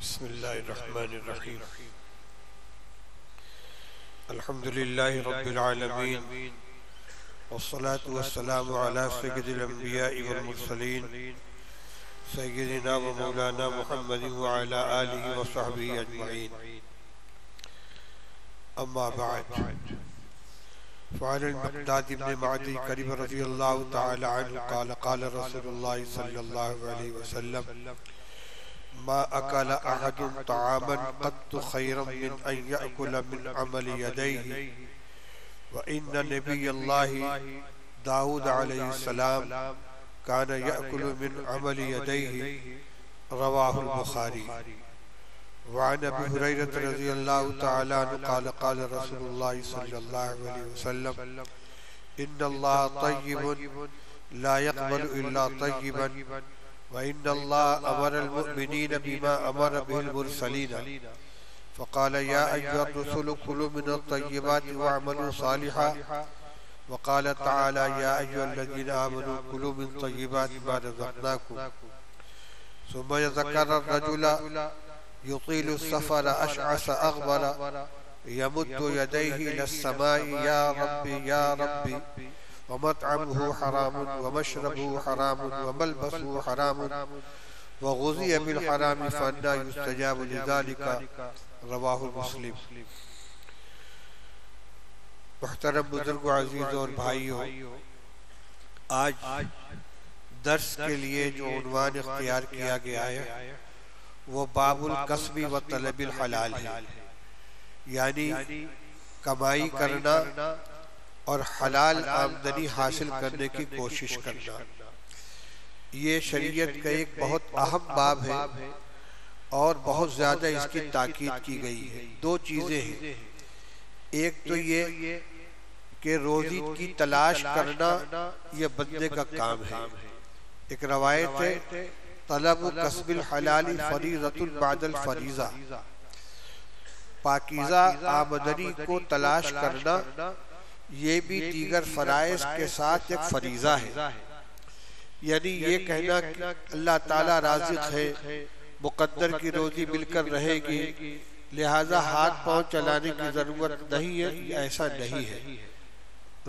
بسم اللہ الرحمن الرحیم الحمدللہ رب العالمین والصلاة والسلام علی سید الانبیاء والمرسلین سیدنا و مولانا محمد وعلی آلہ وصحبہ اجمعین اما بعد فعن المقداد بن معدی کریم رضی اللہ تعالی عنہ قال قال رسول اللہ صلی اللہ علیہ وسلم ما أكل أحد طعاما قط خيرا من أن يأكل من عمل يديه وإن نبي الله داود عليه السلام كان يأكل من عمل يديه رواه البخاري. وعن أبي هريرة رضي الله تعالى عنه قال قال رسول الله صلى الله عليه وسلم إن الله طيب لا يقبل إلا طيبا وإن الله أمر المؤمنين بما أمر به المرسلين فقال يا أيها الرسل كلوا من الطيبات واعملوا صالحا وقال تعالى يا أيها الذين آمنوا كلوا من طيبات ما رزقناكم. ثم يذكر الرجل يطيل السفر أشعث أغبر يمد يديه إلى السماء يا ربي يا ربي ومطعمه حرام ومشربه حرام وملبسه حرام وغذي بالحرام فأنى يستجاب لذلك رواه مسلم. محترم بزرگ و عزیز اور بھائیوں، آج درس کے لیے جو عنوان اختیار کیا گیا ہے وہ باب الکسب و طلب الحلال ہے، یعنی کمائی کرنا اور حلال آمدنی حاصل کرنے کی کوشش کرنا. یہ شریعت کا ایک بہت اہم باب ہے اور بہت زیادہ اس کی تاکید کی گئی ہے. دو چیزیں ہیں، ایک تو یہ کہ روزی کی تلاش کرنا یہ بندے کا کام ہے. ایک روایت ہے طلب کسب الحلال فریضۃ بعد الفریضہ، پاکیزہ آمدنی کو تلاش کرنا یہ بھی دیگر فرائض کے ساتھ ایک فریضہ ہے. یعنی یہ کہنا کہ اللہ تعالیٰ رازق ہے، مقدر کی روزی مل کر رہے گی لہٰذا ہاتھ پاؤں چلانے کی ضرورت نہیں ہے، ایسا نہیں ہے.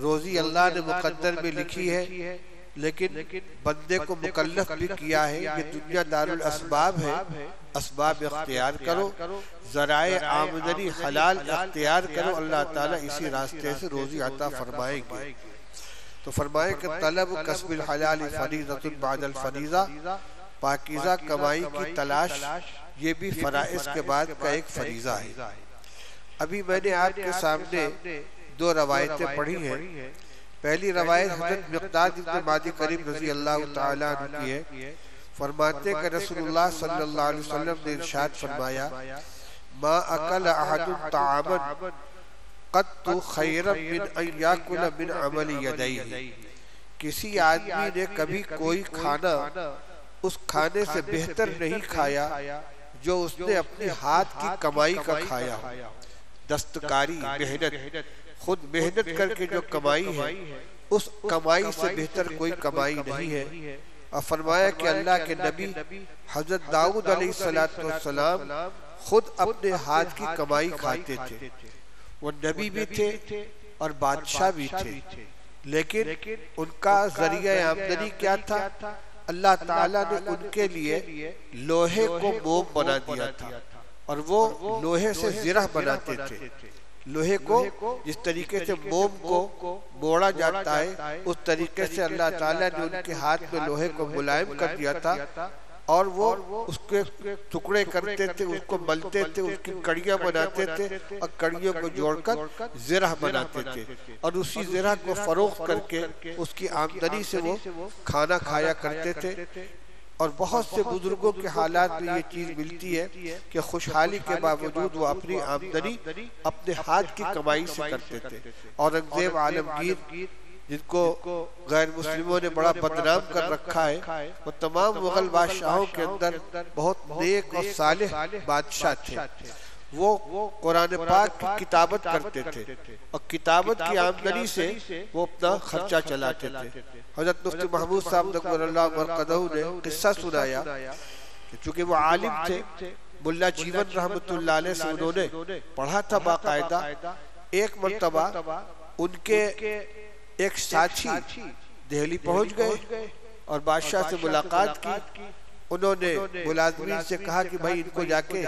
روزی اللہ نے مقدر میں لکھی ہے لیکن بندے کو مکلف بھی کیا ہے. یہ دنیا دار الاسباب ہے، اسباب اختیار کرو، ذرائع آمدنی حلال اختیار کرو، اللہ تعالیٰ اسی راستے سے روزی عطا فرمائیں گے. تو فرمائے کہ طلب کسب الحلال فریضۃ بعد الفریضہ، پاکیزہ کمائی کی تلاش یہ بھی فرائض کے بعد کا ایک فریضہ ہے. ابھی میں نے آپ کے سامنے دو روایتیں پڑھی ہیں. پہلی روایت حضرت مقداد بن معدی کریم رضی اللہ تعالیٰ عنہ کی ہے. فرماتے کہ رسول اللہ صلی اللہ علیہ وسلم نے ارشاد فرمایا ما اکل احد طعاما قط خیرا من ان یاکل من عمل یدیہ، کسی آدمی نے کبھی کوئی کھانا اس کھانے سے بہتر نہیں کھایا جو اس نے اپنے ہاتھ کی کمائی کا کھایا ہو. دستکاری، محنت، خود محنت کر کے جو کمائی ہے اس کمائی سے بہتر کوئی کمائی نہیں ہے. اور فرمایا کہ اللہ کے نبی حضرت داؤد علیہ السلام خود اپنے ہاتھ کی کمائی کھاتے تھے. وہ نبی بھی تھے اور بادشاہ بھی تھے، لیکن ان کا ذریعہ آمدنی کیا تھا؟ اللہ تعالیٰ نے ان کے لیے لوہے کو موم بنا دیا تھا اور وہ لوہے سے زرہ بناتے تھے. لوہے کو جس طریقے سے موم کو موڑا جاتا ہے اس طریقے سے اللہ تعالیٰ نے ان کے ہاتھ میں لوہے کو ملائم کر دیا تھا اور وہ اس کے ٹکڑے کرتے تھے، اس کو ملتے تھے، اس کی کڑیاں بناتے تھے اور کڑیوں کو جوڑ کر زرہ بناتے تھے اور اسی زرہ کو فروخت کر کے اس کی آمدنی سے وہ کھانا کھایا کرتے تھے. اور بہت سے بزرگوں کے حالات میں یہ چیز ملتی ہے کہ خوشحالی کے باوجود وہ اپنی آمدنی اپنے ہاتھ کی کمائی سے کرتے تھے. اورنگزیب عالمگیر جن کو غیر مسلموں نے بڑا بدنام کر رکھا ہے، وہ تمام مغل بادشاہوں کے اندر بہت نیک اور صالح بادشاہ تھے. وہ قرآن پاک کی کتابت کرتے تھے اور کتابت کی آمدنی سے وہ اپنا خرچہ چلاتے تھے. حضرت مفتی محمود صاحب نقبل اللہ مرقدہ نے قصہ سنایا کہ چونکہ وہ عالم تھے، ملا جیون رحمت اللہ علیہ سے انہوں نے پڑھا تھا باقاعدہ. ایک مرتبہ ان کے ایک ساتھی دہلی پہنچ گئے اور بادشاہ سے ملاقات کی. انہوں نے ملازمین سے کہا کہ بھائی ان کو جا کے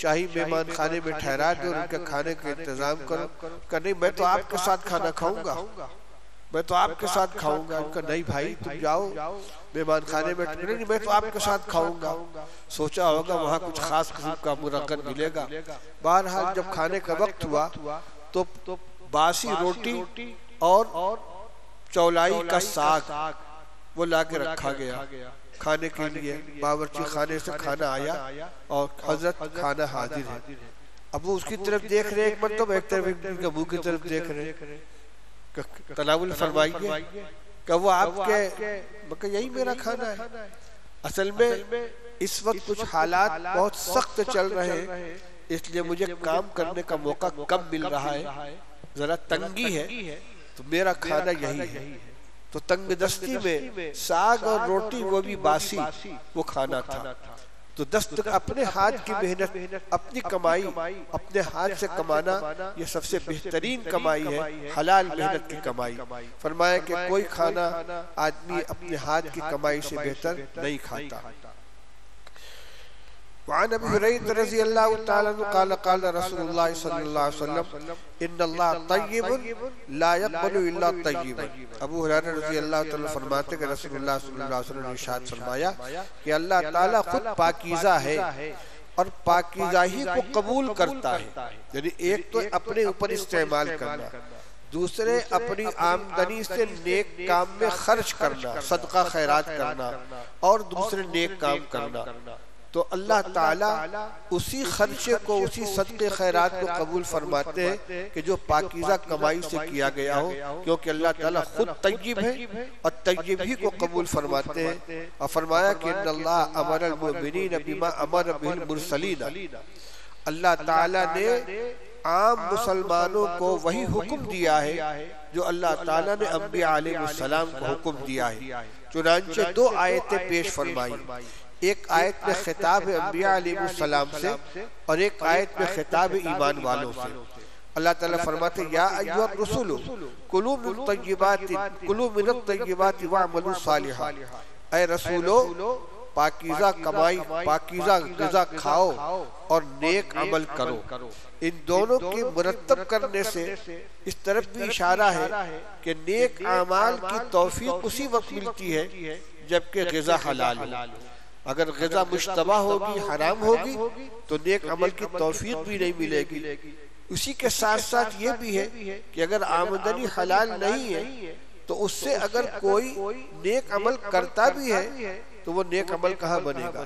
شاہی مہمان خانے میں ٹھہرا دو اور ان کے کھانے کا انتظام کرو. کہ نہیں میں تو آپ کے ساتھ کھانا کھاؤں گا, میں تو آپ کے ساتھ کھاؤں گا. ان کا نہیں بھائی تم جاؤ مہمان خانے میں, نہیں میں تو آپ کے ساتھ کھاؤں گا. سوچا ہوگا وہاں کچھ خاص قسم کا مرغن ملے گا. بہرحال جب کھانے کا وقت ہوا تو باسی روٹی اور چولائی کا ساگ وہ لا کے رکھا گیا کھانے کے لیے. باورچی خانے سے کھانا آیا اور حضرت کھانا حاضر ہے. اب وہ اس کی طرف دیکھ رہے, ایک مرتبہ ایک طرف ان کے منہ کی طرف دیکھ رہے. تناول فرمائیے کہ وہ آپ کے یہی میرا کھانا ہے. اصل میں اس وقت کچھ حالات بہت سخت چل رہے ہیں, اس لیے مجھے کام کرنے کا موقع کم مل رہا ہے, ذرا تنگی ہے, تو میرا کھانا یہی ہے. تو تنگ دستی میں ساگ اور روٹی وہ بھی باسی وہ کھانا تھا. تو اپنے ہاتھ کی محنت, اپنی کمائی, اپنے ہاتھ سے کمانا یہ سب سے بہترین کمائی ہے, حلال محنت کی کمائی. فرمایا کہ کوئی کھانا آدمی اپنے ہاتھ کی کمائی سے بہتر نہیں کھاتا. وعن ابی ہریرہ رضی اللہ تعالی عنہ قال قال رسول اللہ صلی اللہ علیہ وسلم ان اللہ طیب لا يقبل الا طیبا. ابو ہریرہ رضی اللہ تعالی فرماتے کہ رسول اللہ صلی اللہ علیہ وسلم نے ارشاد فرمایا کہ اللہ تعالی خود پاکیزہ ہے اور پاکیزہ ہی کو قبول کرتا ہے. یعنی ایک تو اپنے اوپر استعمال کرنا, دوسرے اپنی آمدنی سے نیک کام میں خرچ کرنا, صدقہ خیرات کرنا, اور دوسرے نیک کام کرنا. تو اللہ تعالیٰ اسی خرچے کو, اسی صدقے خیرات کو قبول فرماتے ہیں کہ جو پاکیزہ کمائی سے کیا گیا ہو, کیونکہ اللہ تعالیٰ خود طیب ہے اور طیب ہی کو قبول فرماتے ہیں. اور فرمایا کہ ان اللہ امر المؤمنین بما امر به المرسلین. اللہ تعالیٰ نے عام مسلمانوں کو وہی حکم دیا ہے جو اللہ تعالیٰ نے انبیاء علیہ السلام کو حکم دیا ہے. چنانچہ دو آیتیں پیش فرمائی, ایک آیت میں خطاب انبیاء علیہ السلام سے اور ایک آیت میں خطاب ایمان والوں سے. اللہ تعالیٰ فرماتے ہیں یا ایھا الرسول کلوا من الطیبات واعملوا صالحا. اے رسولو پاکیزہ کمائی, پاکیزہ غذا کھاؤ اور نیک عمل کرو. ان دونوں کے مرتب کرنے سے اس طرف بھی اشارہ ہے کہ نیک اعمال کی توفیق اسی وقت ملتی ہے جبکہ غذا حلال ہو. اگر غذا مشتبہ ہوگی, حرام ہوگی, تو نیک عمل کی توفیق بھی نہیں ملے گی. اسی کے ساتھ ساتھ یہ بھی ہے کہ اگر آمدنی حلال نہیں ہے تو اس سے اگر کوئی نیک عمل کرتا بھی ہے تو وہ نیک عمل کہاں بنے گا.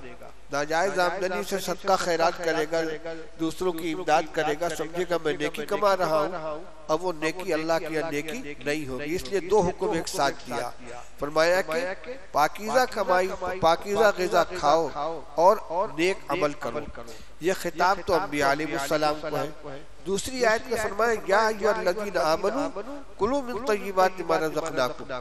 ناجائز آمدنی سے صدقہ خیرات کرے گا, دوسروں کی امداد کرے گا, سمجھے گا میں نیکی کما رہا ہوں, اب وہ نیکی اللہ کی نیکی نہیں ہوگی. اس لیے دو حکم ایک ساتھ دیا. فرمایا کہ پاکیزہ کمائی, پاکیزہ غذا کھاؤ اور نیک عمل کرو. یہ خطاب تو انبیاء علیہ السلام کو ہے. دوسری آیت میں فرمایا یا ایھا الذین آمنوا کلوا من طیبات ما رزقناکم.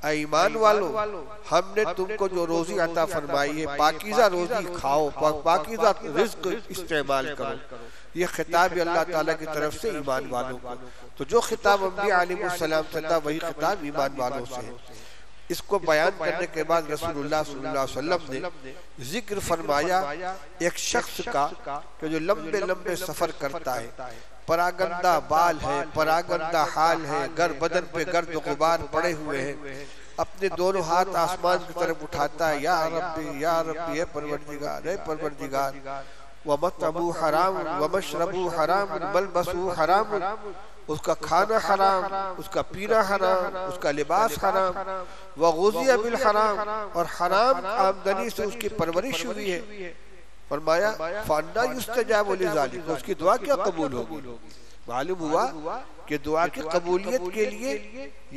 اے ایمان والو ہم نے تم کو جو روزی عطا فرمائی ہے پاکیزہ روزی کھاؤ, پاکیزہ رزق استعمال کرو. یہ خطاب اللہ تعالیٰ کی طرف سے ایمان والوں کو. تو جو خطاب انبیاء علیہ السلام سے تھا وہی خطاب ایمان والوں سے ہے. اس کو بیان کرنے کے بعد رسول اللہ صلی اللہ علیہ وسلم نے ذکر فرمایا ایک شخص کا کہ جو لمبے لمبے سفر کرتا ہے, پراگندہ بال ہے, پراگندہ حال ہے, بدن پہ گرد و غبار پڑے ہوئے ہیں, اپنے دونوں ہاتھ آسمان کی طرف اٹھاتا ہے یا ربی یا ربی, اے پروردگار, اے پروردگار. وَمَطْعَمُهُ حَرَامٌ وَمَشْرَبُهُ حَرَامٌ وَمَلْبَسُهُ حَرَامٌ. اس کا کھانا حرام, اس کا پینا حرام, اس کا لباس حرام. وَغُذِيَ بِالْحَرَامِ, اور حرام آمدنی سے اس کی پرورش ہوئی ہے. فرمایا فَأَنَّىٰ يُسْتَجَابُ لِذَلِكَ, اس کی دعا کیا قبول ہوگی. معلوم ہوا کہ دعا کی قبولیت کے لیے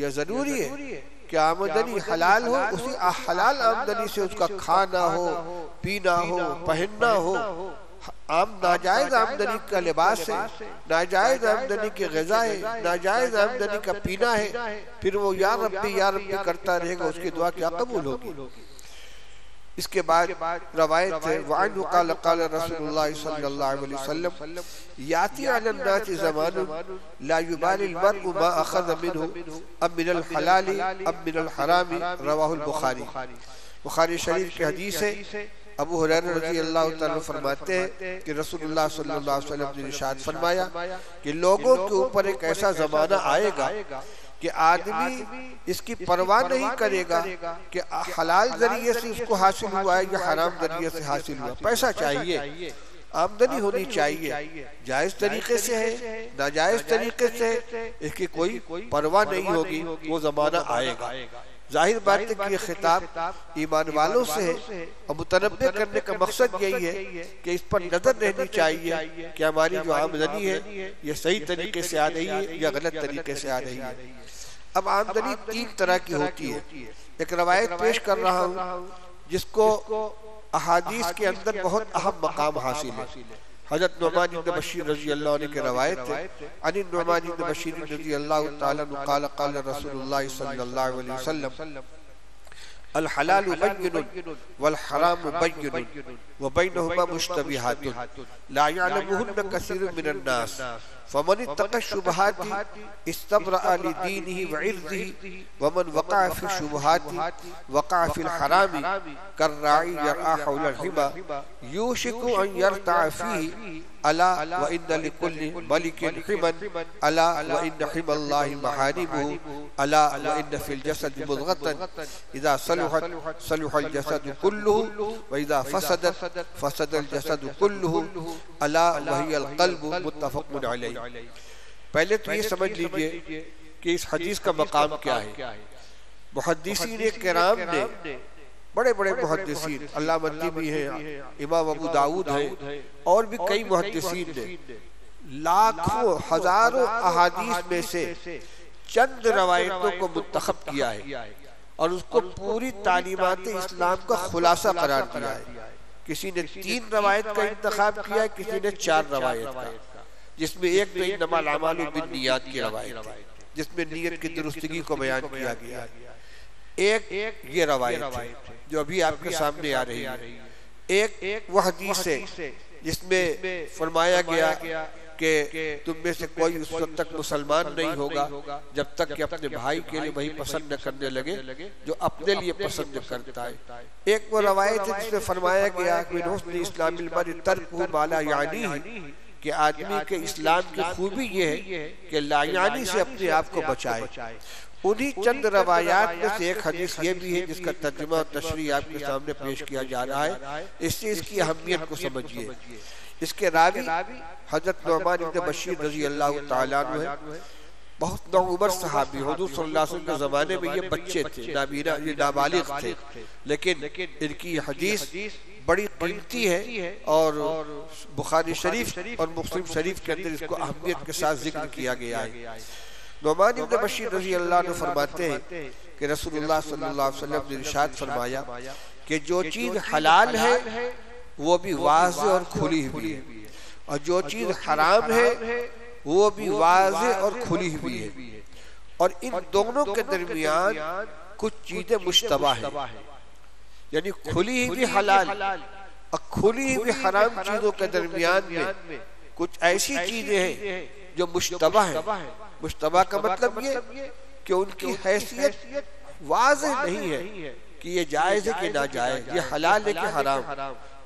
یہ ضروری ہے کہ آمدنی حلال ہو, اسی حلال آمدنی سے اس کا کھانا ہو, پینا ہو, پہننا ہو. ناجائز آمدنی کا لباس ہے, ناجائز آمدنی کی غذا ہے, ناجائز آمدنی کا پینا ہے, پھر وہ یا ربی کرتا رہے گا, اس کی دعا کیا قبول ہوگی. اس کے بعد روایت ہے وعنہ قال قال رسول اللہ صلی اللہ علیہ وسلم یاتی علی الناس زمان لا یبالی المرء ما اخذ منہ ام من الحلال ام من الحرام رواہ البخاری۔ بخاری شریف کی حدیث ہے، ابو ہریرہ رضی اللہ تعالیٰ فرماتے ہیں کہ رسول اللہ صلی اللہ علیہ وسلم نے ارشاد فرمایا کہ لوگوں کے اوپر ایک ایسا زمانہ آئے گا کہ آدمی اس کی پرواہ نہیں کرے گا کہ حلال ذریعے سے اس کو حاصل ہوا ہے یا حرام ذریعے سے حاصل ہوا۔ پیسہ چاہیے، آمدنی ہونی چاہیے، جائز طریقے سے ہے ناجائز طریقے سے اس کی کوئی پرواہ نہیں ہوگی، وہ زمانہ آئے گا۔ ظاہر بات ہے کہ یہ خطاب ایمان والوں سے ہے اور متنبہ کرنے کا مقصد یہی ہے کہ اس پر نظر رہنی چاہیے کہ ہماری جو آمدنی ہے یہ صحیح طریقے سے آ رہی ہے یا غلط طریقے سے آ رہی ہے۔ اب آمدنی تین طرح کی ہوتی ہے۔ ایک روایت پیش کر رہا ہوں جس کو احادیث کے اندر بہت اہم مقام حاصل ہے۔ حضرت نعمان بن بشیر رضی اللہ عنہ کی روایت ہے، عن نعمان بن بشیر رضی اللہ تعالیٰ عنہ قال قال رسول اللہ صلی اللہ علیہ وسلم الحلال بین والحرام بین وبینہما مشتبہات لا یعلمہن کثیر من الناس فمن اتقى الشبهات استبرأ لدينه وعرضه ومن وقع في الشبهات وقع في الحرام كالراعي يرعى حول الحمى يوشك أن يرتع فيه ألا وإن لكل ملك حما ألا وإن حمى الله محارمه ألا وإن في الجسد مضغة إذا صلحت صلح الجسد كله وإذا فسدت فسد الجسد كله ألا وهي القلب متفق عليه۔ پہلے تو یہ سمجھ لیجئے کہ اس حدیث کا مقام کیا ہے۔ محدثین کرام نے، بڑے بڑے محدثین، علامہ طبری ہیں، امام ابو داؤد ہیں، اور بھی کئی محدثین نے لاکھوں ہزاروں احادیث میں سے چند روایتوں کو منتخب کیا ہے اور اس کو پوری تعلیمات اسلام کا خلاصہ قرار دیا ہے۔ کسی نے 3 روایت کا انتخاب کیا ہے، کسی نے 4 روایت کا، جس میں ایک تو انما الاعمال بالنیات کی روایت ہے جس میں نیت کی درستگی کو بیان کیا گیا ہے، ایک یہ روایت ہے جو ابھی آپ کے سامنے آ رہی ہے، ایک وہ حدیث ہے جس میں فرمایا گیا کہ تم میں سے کوئی اس وقت تک مسلمان نہیں ہوگا جب تک کہ اپنے بھائی کے لیے وہی پسند نہ کرنے لگے جو اپنے لیے پسند کرتا ہے۔ ایک وہ روایت ہے جس میں فرمایا گیا کہ من حسن اسلام المرء ترکہ ما لا یعنیہ، کہ آدمی کے اسلام کی خوبی یہ ہے کہ لا یعنی سے اپنے آپ کو بچائے۔ انہی چند روایات میں سے ایک حدیث یہ بھی ہے جس کا ترجمہ اور تشریح آپ کے سامنے پیش کیا جا رہا ہے، اس سے اس کی اہمیت کو سمجھیے۔ اس کے راوی حضرت نعمان بن بشیر رضی اللہ تعالیٰ عنہ ہے، بہت نوعمر صحابی، حضور صلی اللہ علیہ وسلم کے زمانے میں یہ بچے تھے، یہ نابالغ تھے، لیکن ان کی حدیث بڑی قیمتی ہے اور بخاری شریف اور مسلم شریف کے اندر اس کو اہمیت کے ساتھ ذکر کیا گیا ہے۔ نعمان بن بشیر رضی اللہ عنہ فرماتے ہیں کہ رسول اللہ صلی اللہ علیہ وسلم نے ارشاد فرمایا کہ جو چیز حلال ہے وہ بھی واضح اور کھلی ہوئی ہے، اور جو چیز حرام ہے وہ بھی واضح اور کھلی ہوئی ہے، اور ان دونوں کے درمیان کچھ چیزیں مشتبہ ہیں، یعنی کھلی ہوئی حلال اور کھلی ہوئی حرام چیزوں کے درمیان میں کچھ ایسی چیزیں ہیں جو مشتبہ ہیں۔ مشتبہ کا مطلب یہ کہ ان کی حیثیت واضح نہیں ہے کہ یہ جائز ہے کہ ناجائز، یہ حلال ہے کہ حرام۔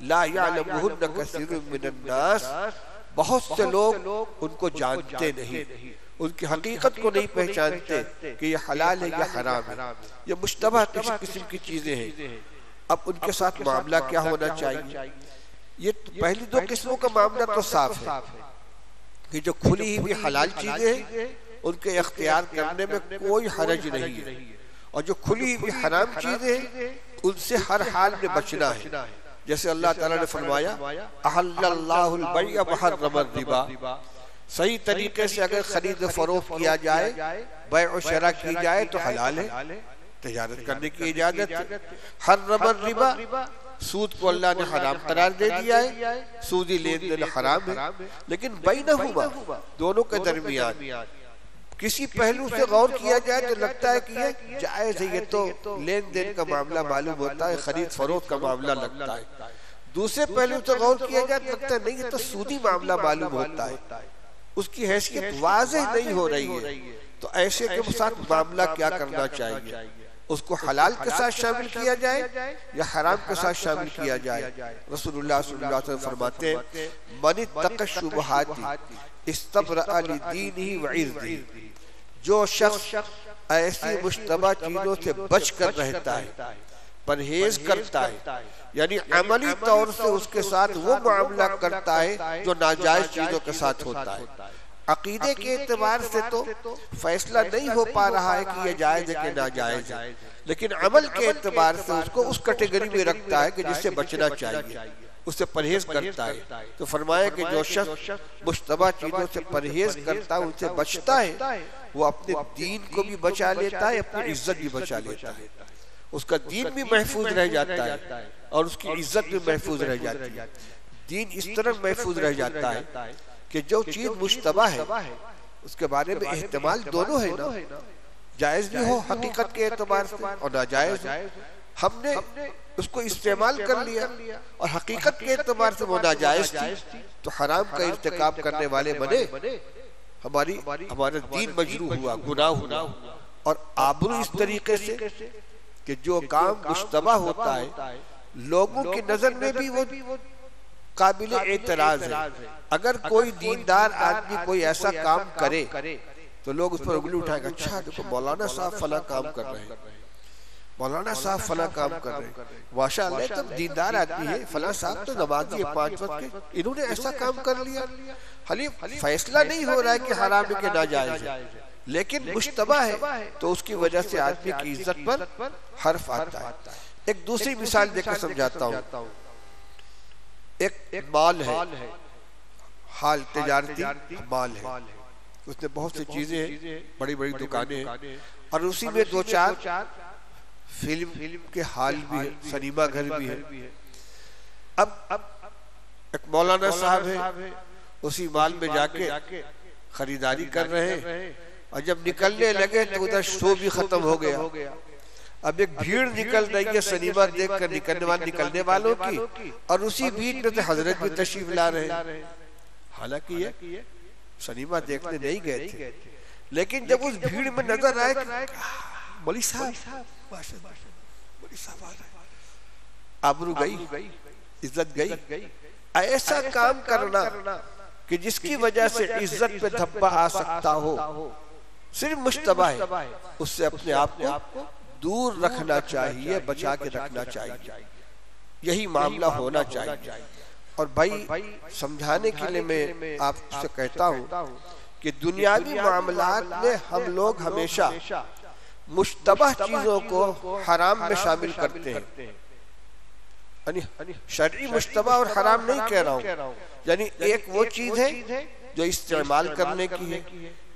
لا یعلمہن کثیر من الناس، بہت سے لوگ ان کو جانتے نہیں، ان کی حقیقت کو نہیں پہچانتے کہ یہ حلال ہے یا حرام ہے، یہ مشتبہ قسم کی چیزیں ہیں۔ اب ان کے ساتھ معاملہ کیا ہونا چاہیے؟ یہ پہلی 2 قسموں کا معاملہ تو صاف ہے کہ جو کھلی ہوئی حلال چیزیں ہیں ان کے اختیار کرنے میں کوئی حرج نہیں ہے، اور جو کھلی ہوئی حرام چیزیں ہیں ان سے ہر حال میں بچنا ہے۔ جیسے اللہ تعالیٰ نے فرمایا احل اللہ البیع وحرم الربا، صحیح طریقے سے اگر خرید و فروخت کیا جائے، بیع و شراء کی جائے تو حلال ہے، تجارت کرنے کی اجازت ہے۔ حرم الربا، سود کو اللہ نے حرام قرار دے دیا ہے، سودی لین دین حرام ہے، لیکن بینہما، دونوں کے درمیان کسی پہلو سے غور کیا جائے تو لگتا ہے کہ یہ جائز ہے، یہ تو لین دین کا معاملہ معلوم ہوتا ہے، خرید فروخت کا معاملہ لگتا ہے۔ دوسرے پہلو سے غور کیا جائے تو لگتا ہے نہیں، یہ تو سودی معاملہ معلوم ہوتا ہے، اس کی حیثیت واضح نہیں ہو رہی ہے، تو ایسے کے ساتھ معاملہ کیا کرنا چاہیے؟ اس کو حلال کے ساتھ شامل کیا جائے یا حرام کے ساتھ شامل کیا جائے؟ رسول اللہ صلی اللہ علیہ وسلم فرماتے ہیں من اتقى الشبہات استبرأ لدینہ وعرضہ، جو شخص ایسی مشتبہ چیزوں سے بچ کر رہتا ہے، پرہیز کرتا ہے، یعنی عملی طور سے اس کے ساتھ وہ معاملہ کرتا ہے جو ناجائز چیزوں کے ساتھ ہوتا ہے۔ عقیدے کے اعتبار سے تو فیصلہ نہیں ہو پا رہا ہے کہ یہ جائز ہے کہ ناجائز ہے، لیکن عمل کے اعتبار سے اس کو اس کیٹیگری میں رکھتا ہے کہ جس سے بچنا چاہیے، اس سے پرہیز کرتا ہے۔ تو فرمایا کہ جو شخص مشتبہ چیزوں سے پرہیز کرتا ہے، ان سے بچتا ہے، وہ اپنے دین کو بھی بچا لیتا ہے، اپنی عزت بھی بچا لیتا ہے، اس کا دین بھی محفوظ رہ جاتا ہے اور اس کی عزت بھی محفوظ رہ جاتی ہے۔ دین اس طرح محفوظ رہ جاتا ہے کہ جو چیز مشتبہ ہے اس کے بارے میں احتمال دونوں ہے نا، جائز بھی ہو حقیقت کے اعتبار سے اور ناجائز ہو، ہم نے اس کو استعمال کر لیا اور حقیقت کے اعتبار سے وہ ناجائز تھی تو حرام کا ارتکاب کرنے والے بنے، ہمارا دین مجروح ہوا، گناہ ہوا، اور آبرو اس طریقے سے کہ جو کام مشتبہ ہوتا ہے لوگوں کی نظر میں بھی وہ قابل اعتراض ہے۔ اگر کوئی دیندار آدمی کوئی ایسا کام کرے تو لوگ اس پر انگلی اٹھائیں گے، اچھا دیکھو مولانا صاحب فلاں کام کر رہے ہیں، مولانا صاحب فلاں کام کر رہے ہیں، ماشاءاللہ تم دیندار آدمی ہے، فلاں صاحب تو نمازی ہے 5 وقت کے، انہوں نے ایسا کام کر لیا۔ حالی فیصلہ نہیں ہو رہا ہے کہ حرام ہے کہ ناجائز ہے، لیکن مشتبہ ہے تو اس کی وجہ سے آدمی کی عزت پر حرف آتا ہے۔ ایک دوسری مثال دے کر سمجھاتا ہوں، ایک مال ہے، حال تجارتی مال ہے، اس میں بہت سی چیزیں ہیں، بڑی بڑی دکانیں ہیں، اور اسی میں 2-4 فلم کے حال بھی ہیں، سنیما گھر بھی ہیں۔ اب ایک مولانا صاحب ہے، اسی مال میں جا کے خریداری کر رہے ہیں، اور جب نکلنے لگے تو ادھر شو بھی ختم ہو گیا۔ اب ایک بھیڑ نکل رہی ہے سنیما دیکھ کر نکلنے والوں کی، اور اسی بھیڑ میں حضرت بھی تشریف لا رہے ہیں، حالانکہ یہ سنیما دیکھنے نہیں گئے تھے، لیکن جب اس بھیڑ میں نظر آئے مولی صاحب آ رہے، آبرو گئی، عزت گئی۔ ایسا کام کرنا کہ جس کی وجہ سے عزت پہ دھبا آ سکتا ہو، صرف مشتبہ ہے، اس سے اپنے آپ کو دور رکھنا چاہیے، بچا کے رکھنا چاہیے، یہی معاملہ ہونا چاہیے۔ اور بھائی سمجھانے کے لیے میں آپ سے کہتا ہوں کہ دنیاوی معاملات میں ہم لوگ ہمیشہ مشتبہ چیزوں کو حرام میں شامل کرتے ہیں، یعنی شرعی مشتبہ اور حرام نہیں کہہ رہا ہوں، یعنی ایک وہ چیز ہے جو استعمال کرنے کی ہے،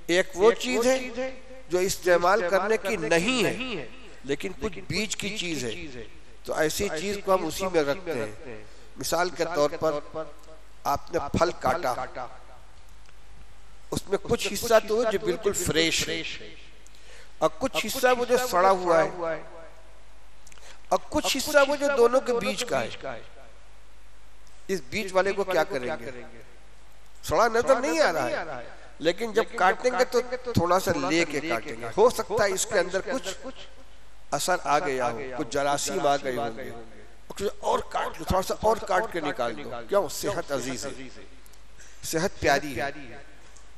ایک وہ چیز ہے جو استعمال کرنے کی نہیں ہے لیکن کچھ بیچ کی چیز ہے، تو ایسی چیز کو ہم اسی میں رکھتے ہیں۔ مثال کے طور پر آپ نے پھل کاٹا، اس میں کچھ حصہ تو جو بالکل فریش ہے، اور کچھ حصہ وہ جو سڑا ہوا ہے، اور کچھ حصہ وہ جو دونوں کے بیچ کا ہے۔ اس بیچ والے کو کیا کریں گے؟ سڑا نظر نہیں آ رہا ہے، لیکن جب کاٹیں گے تو تھوڑا سا لے کے کاٹیں گے، ہو سکتا ہے اس کے اندر کچھ اثر آ گیا ہو، کچھ جراثیم آ گئے ہوں گے، اور کاٹ لو، تھوڑا سا اور کاٹ کے نکال دو، کیوں؟ صحت عزیز ہے، صحت پیاری ہے۔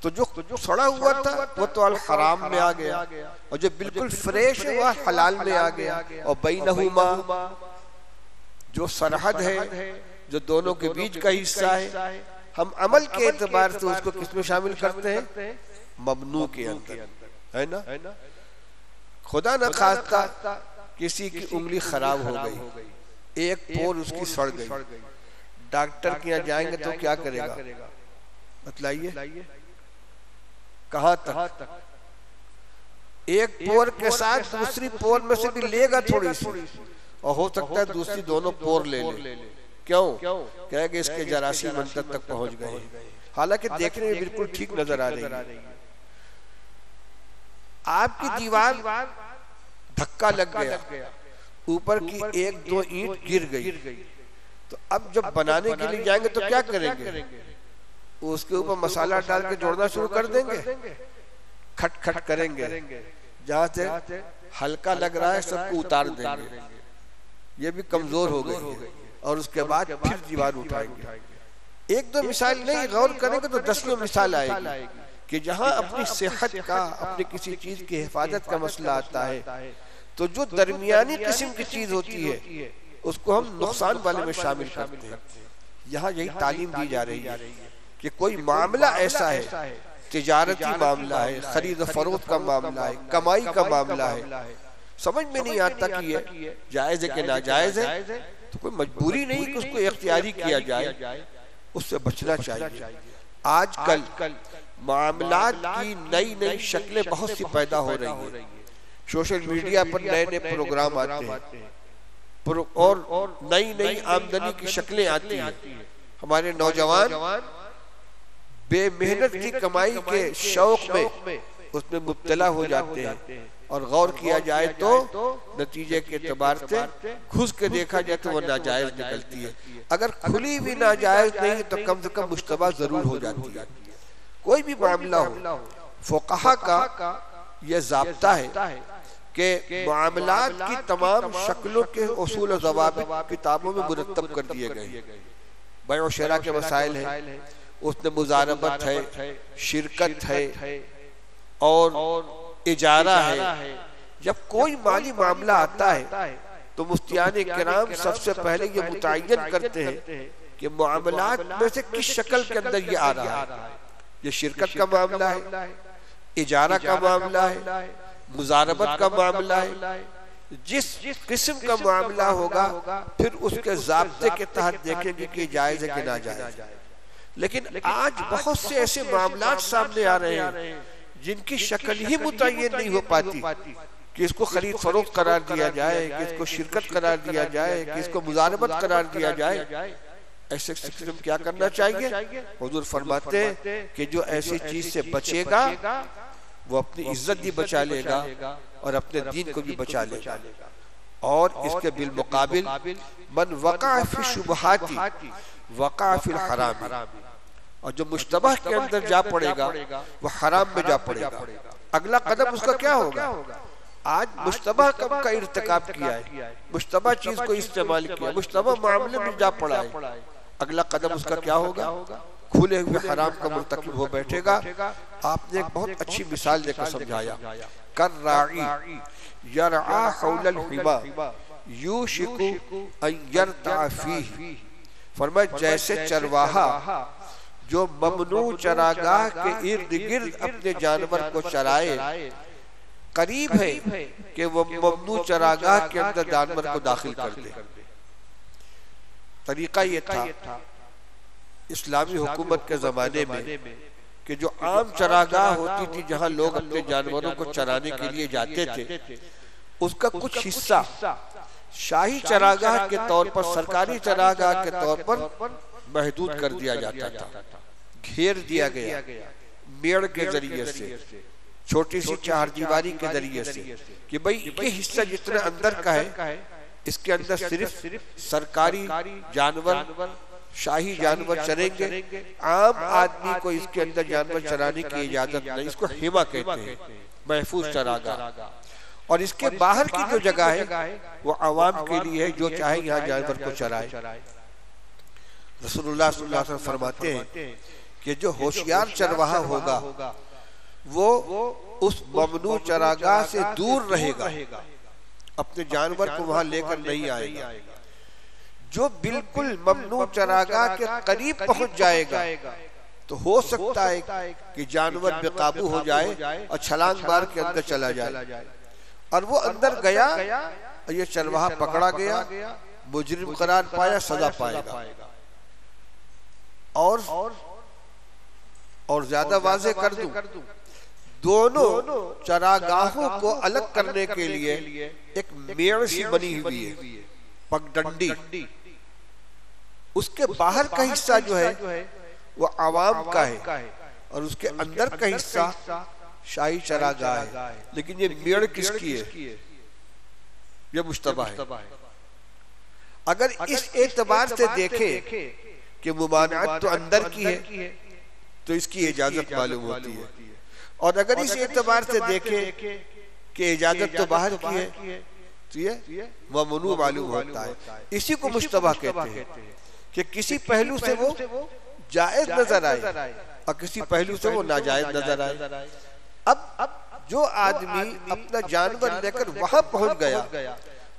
تو جو سڑا ہوا تھا وہ تو الحرام میں آ گیا، اور جو بالکل فریش ہے وہ حلال میں آ گیا، اور بینہما جو سرحد ہے، جو دونوں کے بیچ کا حصہ ہے، ہم عمل کے اعتبار سے اس کو کس میں شامل کرتے ہیں؟ ممنوع کے اندر، ہے نا؟ خدا نہ خواستہ کسی کی انگلی خراب ہو گئی، ایک پور اس کی سڑ گئی، ڈاکٹر کے یہاں جائیں گے تو کیا کرے گا؟ بتلائیے کہاں تک؟ ایک پور کے ساتھ دوسری پور میں سے بھی لے گا تھوڑی سی، اور ہو سکتا ہے دوسری دونوں پور لے لے، کیوں؟ کہے گا اس کے جراثیم اندر تک پہنچ گئے، حالانکہ دیکھنے میں بالکل ٹھیک نظر آ رہی ہے۔ آپ کی دیوار دھکا لگ گیا، اوپر کی 1-2 اینٹ گر گئی، تو اب جب بنانے کے لیے جائیں گے تو کیا کریں گے؟ اس کے اوپر مسالہ ڈال کے جوڑنا شروع کر دیں گے، کھٹ کھٹ کریں گے، جہاں سے ہلکا لگ رہا ہے سب کو اتار دیں گے، یہ بھی کمزور ہو گئی ہے، اور اس کے بعد پھر دیوار اٹھائیں گے۔ 1-2 مثال نہیں، غور کریں گے تو 10 مثال آئے گی کہ جہاں اپنی صحت کا، اپنی کسی چیز کی حفاظت کا مسئلہ آتا ہے تو جو درمیانی قسم کی چیز ہوتی ہے اس کو ہم نقصان والے میں شامل کرتے ہیں۔ یہاں یہی تعلیم دی جا رہی ہے کہ کوئی معاملہ ایسا ہے، تجارتی معاملہ ہے، خرید و فروخت کا معاملہ ہے، کمائی کا معاملہ ہے، سمجھ میں نہیں آتا کہ یہ جائز ہے کہ ناجائز ہے، تو کوئی مجبوری نہیں کہ اس کو اختیاری کیا جائے، اس سے بچنا چاہیے۔ آج کل معاملات کی نئی شکلیں بہت سی پیدا ہو رہی ہیں، سوشل میڈیا پر نئے پروگرام آتے ہیں اور نئی آمدنی کی شکلیں آتی ہیں۔ ہمارے نوجوان بے محنت کی کمائی کے شوق میں اس میں مبتلا ہو جاتے ہیں، اور غور کیا جائے تو نتیجے کے اعتبار سے گھس کے دیکھا جائے تو وہ ناجائز نکلتی ہے۔ اگر کھلی بھی ناجائز نہیں تو کم سے کم مشتبہ ضرور ہو جاتی ہے۔ کوئی بھی معاملہ ہو، فقہا کا یہ ضابطہ ہے کہ معاملات کی تمام شکلوں کے اصول و ضوابط کتابوں میں مرتب کر دیے گئے۔ بیع و شراء کے مسائل ہیں، اس میں مضاربت ہے، شرکت ہے اور اجارہ ہے۔ جب کوئی مالی معاملہ آتا ہے تو مفتیان کرام سب سے پہلے یہ متعین کرتے ہیں کہ معاملات میں سے کس شکل کے اندر یہ آ رہا ہے۔ یہ شرکت کا معاملہ ہے، اجارہ کا معاملہ ہے، مضاربت کا معاملہ ہے، جس قسم کا معاملہ ہوگا پھر اس کے ضابطے کے تحت دیکھیں گے کہ جائز ہے کہ ناجائز۔ لیکن آج بہت سے ایسے معاملات سامنے آ رہے ہیں جن کی شکل ہی متعین نہیں ہو پاتی کہ اس کو خرید فروخت قرار دیا جائے، کہ اس کو شرکت قرار دیا جائے، کہ اس کو مضاربت قرار دیا جائے۔ ایسے قسم کیا کرنا چاہیے؟ حضور فرماتے ہیں کہ جو ایسی چیز سے بچے گا وہ اپنی عزت بھی بچا لے گا اور اپنے دین کو بھی بچا لے گا۔ اور اس کے بالمقابل من وقع فی الشبہات وقع فی الحرام، اور جو مشتبہ کے اندر جا پڑے گا وہ حرام میں جا پڑے گا۔ اگلا قدم اس کا کیا ہوگا؟ آج مشتبہ کا ارتکاب کیا ہے، مشتبہ چیز کو استعمال کیا، مشتبہ معاملے میں جا پڑا ہے، اگلا قدم اس کا کیا ہوگا؟ کھلے ہوئے حرام کا مرتکب ہو بیٹھے گا۔ آپ نے ایک بہت اچھی مثال دے کر سمجھایا، کالراعی یرعی حول الحمى یوشک ان یرتع فیہ، فرمایا جیسے چرواہا جو ممنوع چراگاہ کے ارد گرد اپنے جانور کو چرائے، قریب ہے کہ وہ ممنوع چراگاہ کے اندر جانور کو داخل کر دے۔ طریقہ یہ تھا اسلامی حکومت کے زمانے میں کہ جو عام چراگاہ ہوتی تھی جہاں لوگ اپنے جانوروں کو چرانے کے لیے جاتے تھے، اس کا کچھ حصہ شاہی چراگاہ کے طور پر، سرکاری چراگاہ کے طور پر محدود کر دیا جاتا تھا، گھیر دیا گیا میڑ کے ذریعے سے، چھوٹی سی چہار دیواری کے ذریعے سے، کہ بھئی یہ حصہ جتنا اندر کا ہے اس کے اندر صرف سرکاری جانور، شاہی جانور چریں گے، عام آدمی کو اس کے اندر جانور چرانے کی اجازت نہیں۔ اس کو حما کہتے ہیں، محفوظ چراگاہ۔ اور اس کے باہر کی جو جگہ ہے وہ عوام کے لیے ہے، جو چاہے یہاں جانور کو چرائے۔ رسول اللہ صلی اللہ علیہ وسلم فرماتے ہیں کہ جو ہوشیار چرواہا ہوگا وہ اس ممنوع چراگاہ سے دور رہے گا، اپنے جانور کو وہاں لے کر نہیں آئے گا۔ جو بالکل ممنوع چراگاہ کے قریب پہنچ جائے گا تو ہو سکتا ہے کہ جانور بے قابو ہو جائے اور چھلانگ مار کے اندر چلا جائے، اور وہ اندر گیا اور یہ چرواہا پکڑا گیا، مجرم قرار پایا، سزا پائے گا۔ اور زیادہ واضح کر دوں، دونوں چراگاہوں کو الگ کرنے کے لیے ایک میڑ سی بنی ہوئی ہے، پگڈنڈی، اس کے باہر کا حصہ جو ہے وہ عوام کا ہے اور اس کے اندر کا حصہ شاہی چراگاہ ہے، لیکن یہ میڑ کس کی ہے؟ یہ مشتبہ ہے۔ اگر اس اعتبار سے دیکھیں کہ ممانعت تو اندر کی ہے تو اس کی اجازت معلوم ہوتی ہے، اور اگر اس اعتبار سے دیکھیں کہ اجازت تو باہر کی ہے تو یہ ممنوع معلوم ہوتا ہے۔ اسی کو مشتبہ کہتے ہیں کہ کسی پہلو سے وہ جائز نظر آئے اور کسی پہلو سے وہ ناجائز نظر آئے۔ اب جو آدمی اپنا جانور لے کر وہاں پہنچ گیا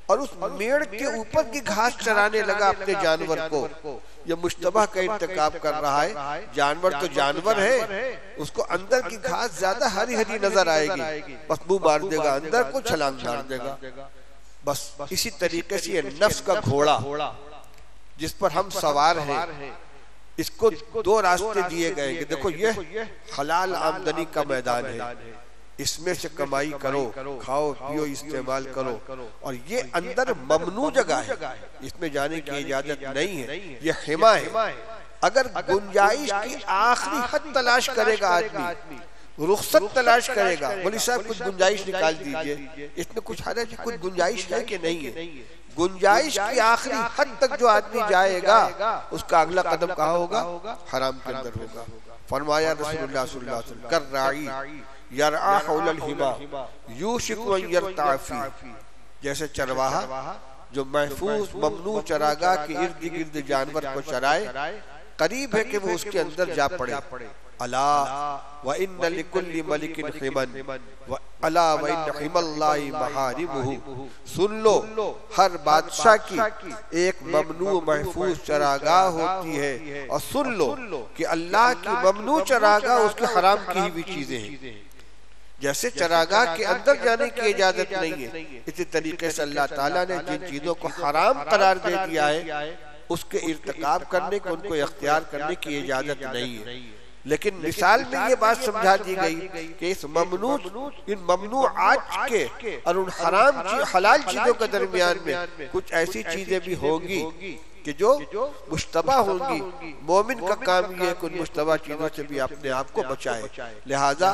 اور اس میڑ کے اوپر کی گھاس چرانے لگا اپنے جانور کو، یہ مشتبہ کا ارتکاب کر رہا ہے۔ جانور تو جانور ہے، اس کو اندر کی گھاس زیادہ ہری ہری نظر آئے گی، بس منہ مار دے گا اندر کو، چھلانگ مار دے گا۔ بس اسی طریقے سے یہ نفس کا گھوڑا جس پر ہم سوار ہیں، اس کو دو راستے دیے گئے کہ دیکھو یہ حلال آمدنی کا میدان ہے، اس میں سے کمائی کرو، کھاؤ پیو استعمال کرو، اور یہ اندر ممنوع جگہ ہے، اس میں جانے کی اجازت نہیں ہے، یہ حما ہے۔ اگر گنجائش کی آخری حد تلاش کرے گا آدمی، رخصت تلاش کرے گا، مولی صاحب کچھ گنجائش نکال دیجئے، اس میں کچھ حرج ہے، کچھ گنجائش ہے کہ نہیں ہے؟ گنجائش کی آخری حد تک جو آدمی جائے گا اس کا اگلا قدم کہاں ہوگا؟ حرام کے اندر ہوگا۔ فرمایا رسول اللہ صلی اللہ علیہ وسلم کر راعی یرعا حول الحما یوشک ان یرتع فی، جیسے چرواہا جو محفوظ ممنوع چراگاہ کے ارد گرد جانور کو چرائے، قریب ہے کہ وہ اس کے اندر جا پڑے۔ الا وَإِنَّ لِكُلِّ مَلِكٍ حِمًا الا وَإِنَّ حِمَ اللَّهِ مَحَارِمُهُ، سن لو ہر بادشاہ کی ایک ممنوع محفوظ چراگاہ ہوتی ہے، اور سن لو کہ اللہ کی ممنوع چراگاہ اس کی حرام کی ہوئی چیزیں ہیں۔ جیسے چراگاہ کے اندر جانے کی اجازت نہیں ہے، اسی طریقے سے اللہ تعالیٰ نے جن چیزوں کو حرام قرار دے دیا ہے اس کے ارتکاب کرنے کو، ان کو اختیار کرنے کی اجازت نہیں ہے۔ لیکن مثال میں یہ بات سمجھا دی گئی کہ اس ان ممنوعات کے اور ان حلال چیزوں کے درمیان میں کچھ ایسی چیزیں بھی ہوں گی کہ جو مشتبہ ہوں گی۔ مومن کا کام یہ ہے کہ ان مشتبہ چیزوں سے بھی اپنے آپ کو بچائے۔ لہذا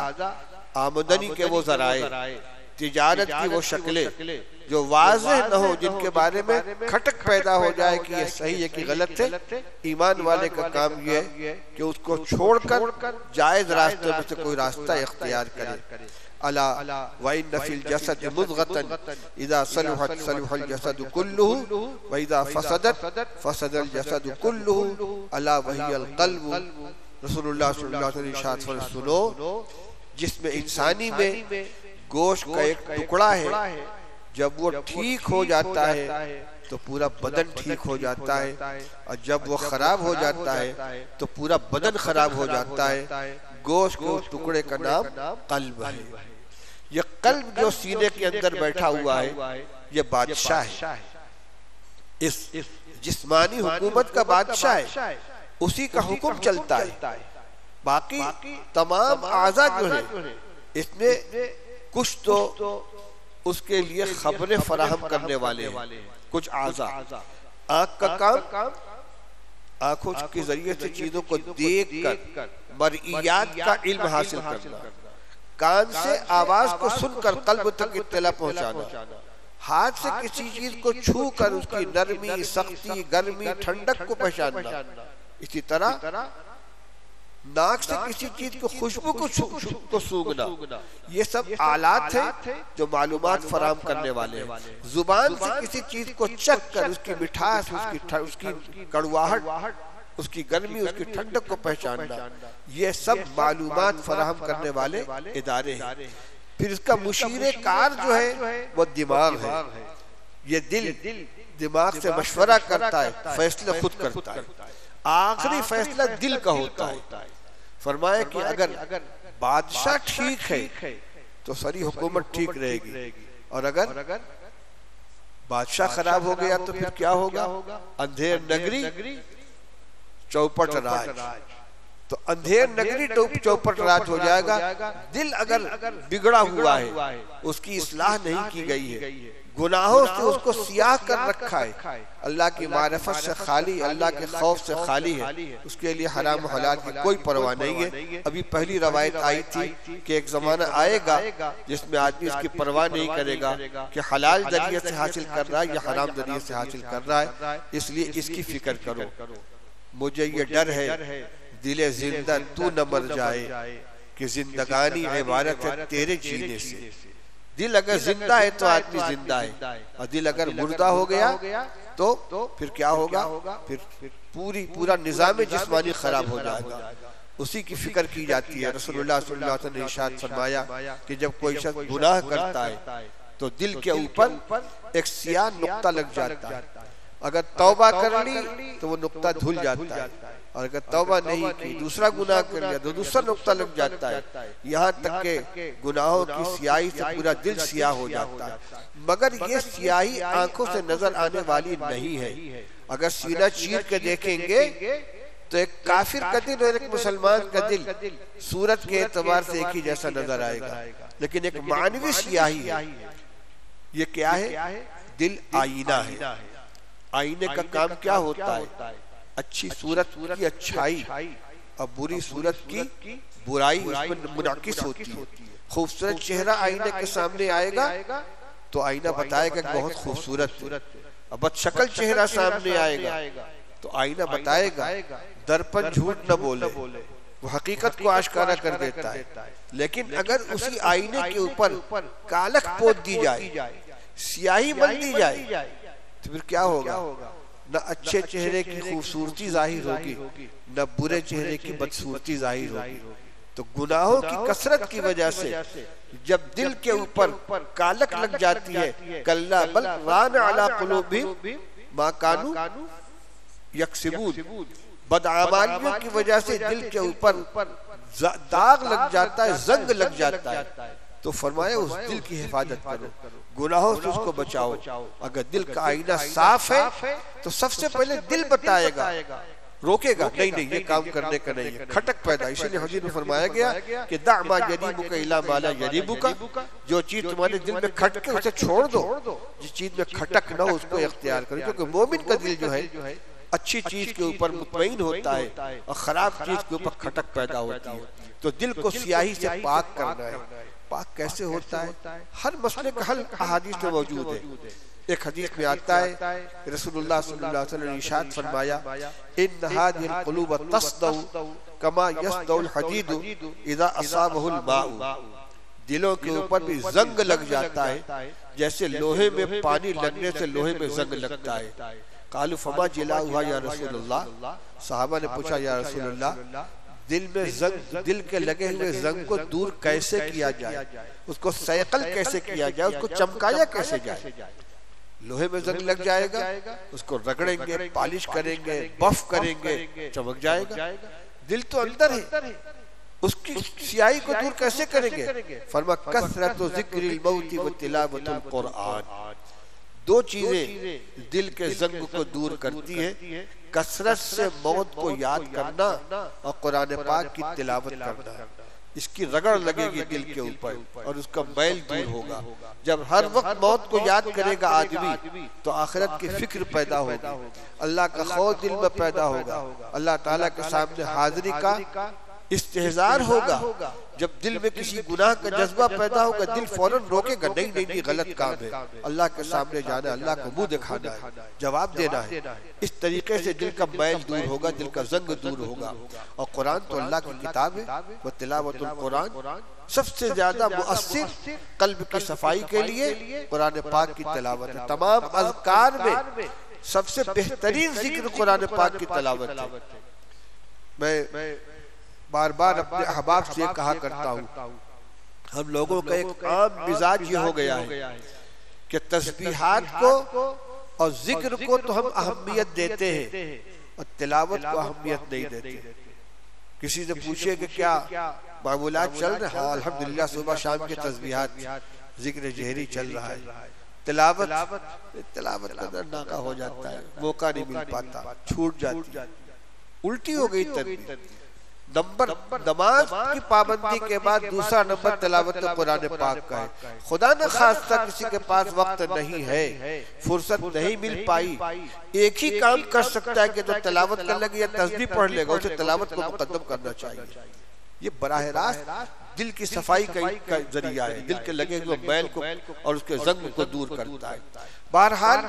آمدنی کے وہ ذرائع، تجارت کی وہ شکلیں جو واضح نہ ہو، جن کے بارے میں کھٹک پیدا ہو جائے کہ یہ صحیح ہے کہ غلط ہے، ایمان والے کا کام یہ ہے کہ اس کو چھوڑ کر جائز راستوں میں سے کوئی راستہ اختیار کرے۔ الا وَإِنَّ فِي الْجَسَدِ مُضْغَةً اِذَا صَلُحَتْ صَلُحَ الْجَسَدُ كُلُّهُ وَإِذَا فَسَدَتْ فَسَدَ الْجَسَدُ كُلُّهُ الا وَهِيَ الْقَلْبُ۔ رسول اللہ صلی اللہ علیہ وسلم ارشاد فرمایا، سنو، جس میں انسانی میں گوشت کا ایک ٹکڑا ہے، جب وہ ٹھیک ہو جاتا ہے تو پورا بدن ٹھیک ہو جاتا ہے، اور جب وہ خراب ہو جاتا ہے تو پورا بدن خراب ہو جاتا ہے۔ گوشت کے اس ٹکڑے کا نام قلب ہے۔ یہ قلب جو سینے کے اندر بیٹھا ہوا ہے یہ بادشاہ ہے، اس جسمانی حکومت کا بادشاہ ہے، اسی کا حکم چلتا ہے۔ باقی تمام اعضاء جو ہیں اس میں کچھ تو اس کے لیے خبریں فراہم کرنے والے ہیں، کچھ اعضاء۔ آنکھ کا کام آنکھوں کے ذریعے سے چیزوں کو دیکھ کر مرئیات کا علم حاصل کرنا، کان سے آواز کو سن کر قلب تک اطلاع پہنچانا، ہاتھ سے کسی چیز کو چھو کر اس کی نرمی، سختی، گرمی، ٹھنڈک کو پہچاننا، اسی طرح ناک سے کسی چیز کو خوشبو کو سونگنا، یہ سب آلات ہیں جو معلومات فراہم کرنے والے ہیں۔ زبان سے کسی چیز کو چکھ کر اس کی مٹھاس، اس کی کڑواہٹ، اس کی گرمی، اس کی ٹھنڈک کو پہچاننا، یہ سب معلومات فراہم کرنے والے ادارے ہیں۔ پھر اس کا مشیر کار جو ہے وہ دماغ ہے، یہ دل دماغ سے مشورہ کرتا ہے، فیصلہ خود کرتا ہے، آخری فیصلہ دل کا ہوتا ہے۔ فرمایا کہ اگر بادشاہ ٹھیک ہے تو ساری حکومت ٹھیک رہے گی، اور اگر بادشاہ خراب ہو گیا تو پھر کیا ہوگا؟ اندھیر نگری چوپٹ راج، تو اندھیر نگری چوپٹ راج ہو جائے گا۔ دل اگر بگڑا ہوا ہے، اس کی اصلاح نہیں کی گئی ہے، گناہوں سے اس کو سیاہ کر رکھا ہے، اللہ کی معرفت سے خالی، اللہ کے خوف سے خالی ہے، اس کے لیے حرام و حلال کی کوئی پرواہ نہیں ہے۔ ابھی پہلی روایت آئی تھی کہ ایک زمانہ آئے گا جس میں آدمی اس کی پرواہ نہیں کرے گا کہ حلال ذریعے سے حاصل کر رہا ہے یا حرام ذریعے سے حاصل کر رہا ہے، اس لیے اس کی فکر کرو۔ مجھے یہ ڈر ہے دل زندہ تو نہ مر جائے کہ زندگانی عبارت ہے تیرے جینے سے۔ دل اگر زندہ ہے تو آدمی زندہ ہے، اور دل اگر مردہ ہو گیا تو پھر کیا ہوگا؟ پھر پورا نظام جسمانی خراب ہو جائے گا۔ اسی کی فکر کی جاتی ہے۔ رسول اللہ صلی اللہ علیہ وسلم نے ارشاد فرمایا کہ جب کوئی شخص گناہ کرتا ہے تو دل کے اوپر ایک سیاہ نقطہ لگ جاتا ہے، اگر توبہ کر لی تو وہ نقطہ دھل جاتا ہے، اور اگر توبہ نہیں کی دوسرا گناہ کر لیا تو دوسرا نقطہ لگ جاتا ہے، یہاں تک کہ گناہوں کی سیاہی سے پورا دل سیاہ ہو جاتا ہے۔ مگر یہ سیاہی آنکھوں سے نظر آنے والی نہیں ہے۔ اگر سینہ چیر کے دیکھیں گے تو ایک کافر کا دل اور ایک مسلمان کا دل صورت کے اعتبار سے ایک ہی جیسا نظر آئے گا، لیکن ایک معنوی سیاہی ہے۔ یہ کیا ہے؟ دل آئینہ ہے۔ آئینے کا کام کیا ہوتا ہے؟ اچھی صورت کی اچھائی اور بری صورت کی برائی اس میں منعکس ہوتی ہے۔ خوبصورت چہرہ آئینے کے سامنے آئے گا تو آئینہ بتائے گا کہ بہت خوبصورت ہے، اور بد شکل چہرہ سامنے آئے گا تو آئینہ بتائے گا درپن جھوٹ نہ بولے، وہ حقیقت کو آشکارا کر دیتا ہے۔ لیکن اگر اسی آئینے کے اوپر کالک پوت دی جائے، سیاہی مل دی جائے تو پھر کیا ہوگا؟ نہ اچھے چہرے کی خوبصورتی ظاہر ہوگی، نہ برے چہرے کی بدصورتی ظاہر ہوگی۔ تو گناہوں کی کثرت کی وجہ سے جب دل کے اوپر کالک لگ جاتی ہے، کلا بل ران علی قلوبہم ما کانوا یکسبون، بدعمالیوں کی وجہ سے دل کے اوپر داغ لگ جاتا ہے، زنگ لگ جاتا ہے، تو فرمایا اس دل کی حفاظت کرو، گناہوں سے اس کو بچاؤ۔ اگر دل کا آئینہ صاف ہے تو سب سے پہلے دل بتائے گا، روکے گا نہیں یہ کام کرنے کا نہیں ہے، کھٹک پیدا۔ اسی لیے حضور میں فرمایا گیا کہ دع ما یریبک الی ما لا یریبک، جو چیز تمہارے دل میں کھٹکے اسے چھوڑ دو، جس چیز میں کھٹک نہ ہو اس کو اختیار کرو، کیونکہ مومن کا دل جو ہے اچھی چیز کے اوپر مطمئن ہوتا ہے اور خراب چیز کے اوپر کھٹک پیدا ہوتی ہے۔ تو دل کو سیاہی سے پاک کرنا ہے۔ پاک کیسے ہوتا ہے؟ ہر مسئلے کا حل احادیث میں موجود ہے۔ ایک حدیث میں آتا ہے کہ رسول اللہ صلی اللہ علیہ وسلم نے ارشاد فرمایا ان هذه القلوب تصدع كما يصدع الحديد اذا اصابه الماء، دلوں کے اوپر بھی زنگ لگ جاتا ہے جیسے لوہے میں پانی لگنے سے لوہے میں زنگ لگتا ہے۔ قالوا فما جلاؤها یا رسول اللہ، صحابہ نے پوچھا یا رسول اللہ دل میں زنگ، دل کے لگے ہوئے زنگ کو دور کیسے کیا جائے، اس کو سیقل کیسے کیا جائے، اس کو چمکایا کیسے جائے؟ لوہے میں زنگ لگ جائے گا، اس کو رگڑیں گے، پالش کریں گے، بف کریں گے، چمک جائے گا۔ دل تو اندر ہے، اس کی سیاہی کو دور کیسے کریں گے؟ فرمایا کثرت ذکر الموت و تلاوت القرآن، دو چیزیں دل کے زنگ کو دور کرتی ہیں، کثرت سے موت کو یاد کرنا اور قرآن پاک کی تلاوت کرنا۔ اس کی رگڑ لگے گی دل کے اوپر اور اس کا میل دور ہوگا۔ جب ہر وقت موت کو یاد کرے گا آدمی تو آخرت کی فکر پیدا ہوگی، اللہ کا خوف دل میں پیدا ہوگا، اللہ تعالیٰ کے سامنے حاضری کا استحضار ہوگا۔ جب دل میں کسی گناہ کا جذبہ پیدا ہوگا دل فوراً روکے گا، نہیں غلط کام ہے، اللہ کے سامنے جانا ہے، اللہ کو منہ دکھانا ہے، جواب دینا ہے۔ اس طریقے سے دل کا میل دور ہوگا، دل کا زنگ دور ہوگا۔ اور قرآن تو اللہ کی کتاب ہے، وہ تلاوت القرآن سب سے زیادہ مؤثر قلب کی صفائی کے لیے قرآن پاک کی تلاوت ہے۔ تمام اذکار میں سب سے بہترین ذکر قرآن پاک کی تلاوت ہے۔ میں بار بار اپنے احباب سے کہا کرتا ہوں، ہم لوگوں کا ایک عام مزاج یہ ہو گیا ہے کہ تسبیحات کو اور ذکر کو تو ہم اہمیت دیتے ہیں اور تلاوت کو اہمیت نہیں دیتے۔ کسی سے پوچھے کہ کیا معمولات چل رہے ہیں؟ الحمدللہ صبح شام کے تسبیحات، ذکر جہری چل رہا ہے۔ تلاوت کا ناکا ہو جاتا ہے، موقع نہیں مل پاتا، چھوٹ جاتی، الٹی ہو گئی تربیت۔ نمبر نماز کی پابندی کے بعد دوسرا نمبر تلاوت قرآن پاک کا ہے۔ خدا نہ خواستہ کسی کے پاس وقت نہیں ہے، فرصت نہیں مل پائی، ایک ہی کام کر سکتا ہے کہ جو تلاوت کر لگے یا تسبیح پڑھ لے گا، اسے تلاوت کو مقدم کرنا چاہیے۔ یہ براہ راست دل کی صفائی کا ذریعہ ہے، دل کے لگے ہوئے میل کو اور اس کے زنگ کو دور کرتا ہے۔ بہرحال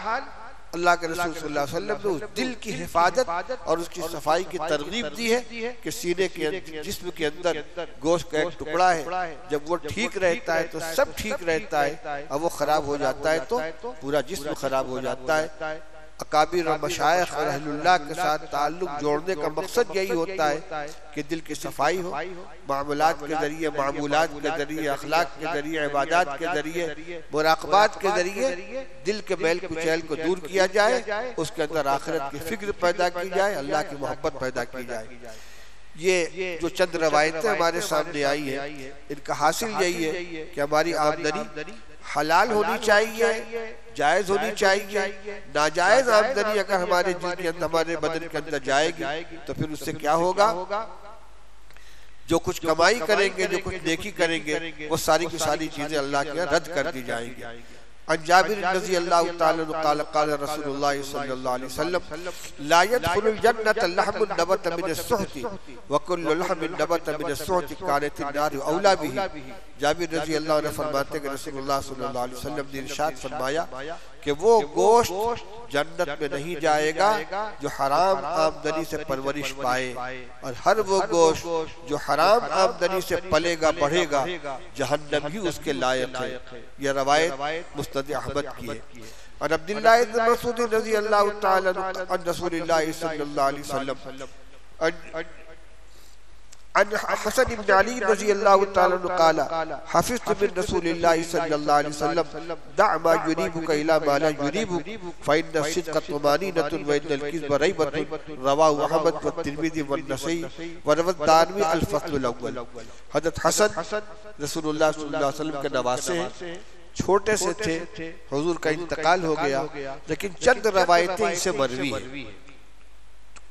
اللہ کے رسول صلی اللہ علیہ وسلم نے اس دل کی حفاظت اور اس کی صفائی کی ترغیب دی ہے کہ سینے کے جسم کے اندر گوشت کا ایک ٹکڑا ہے، جب وہ ٹھیک رہتا ہے تو سب ٹھیک رہتا ہے، اور وہ خراب ہو جاتا ہے تو پورا جسم خراب ہو جاتا ہے۔ اکابر اور مشائخ اور اہل اللہ کے ساتھ تعلق جوڑنے کا مقصد یہی ہوتا ہے کہ دل کی صفائی ہو، معاملات کے ذریعے، معمولات کے ذریعے، اخلاق کے ذریعے، عبادات کے ذریعے، مراقبات کے ذریعے دل کے میل کچیل کو دور کیا جائے، اس کے اندر آخرت کی فکر پیدا کی جائے، اللہ کی محبت پیدا کی جائے۔ یہ جو چند روایتیں ہمارے سامنے آئی ہیں، ان کا حاصل یہی ہے کہ ہماری آمدنی حلال ہونی چاہیے، جائز ہونی چاہیے۔ ناجائز آمدنی اگر ہمارے جسم کے اندر، ہمارے بدن کے اندر جائے گی تو پھر اس سے کیا ہوگا؟ جو کچھ کمائی کریں گے، جو کچھ نیکی کریں گے، وہ ساری کی ساری چیزیں اللہ کے رد کر دی جائیں گی۔ عن جابر رضی اللہ تعالی عنہ قال قال رسول اللہ صلی اللہ علیہ وسلم لا يدخل الجنة لحم نبت من السحت وكل لحم نبت من السحت كانت النار اولى به۔ جابر رضی اللہ عنہ فرماتے ہیں کہ رسول اللہ صلی اللہ علیہ وسلم نے ارشاد فرمایا کہ وہ گوشت جنت میں نہیں جائے گا جو حرام آمدنی سے پرورش پائے، اور ہر وہ گوشت جو حرام آمدنی سے پلے گا بڑھے گا جہنم ہی اس کے لائق ہے۔ یہ روایت مسند احمد کی ہے۔ اور عبداللہ بن مسعود رضی اللہ تعالی عن رسول اللہ صلی اللہ علیہ وسلم عن حسن بن علی رضی اللہ تعالی عنہ قال حفظت من رسول اللہ صلی اللہ علیہ وسلم دع ما يريبك الى ما لا يريبك فإن الصدق طمانینة وإن الكذب ریبة رواه احمد والترمذی والنسائی وروى الدارمی الفصل الاول۔ حضرت حسن رسول اللہ صلی اللہ علیہ وسلم کے نواسے ہیں، چھوٹے سے تھے، حضور کا انتقال ہو گیا، لیکن چند روایتیں ان سے مروی ہیں۔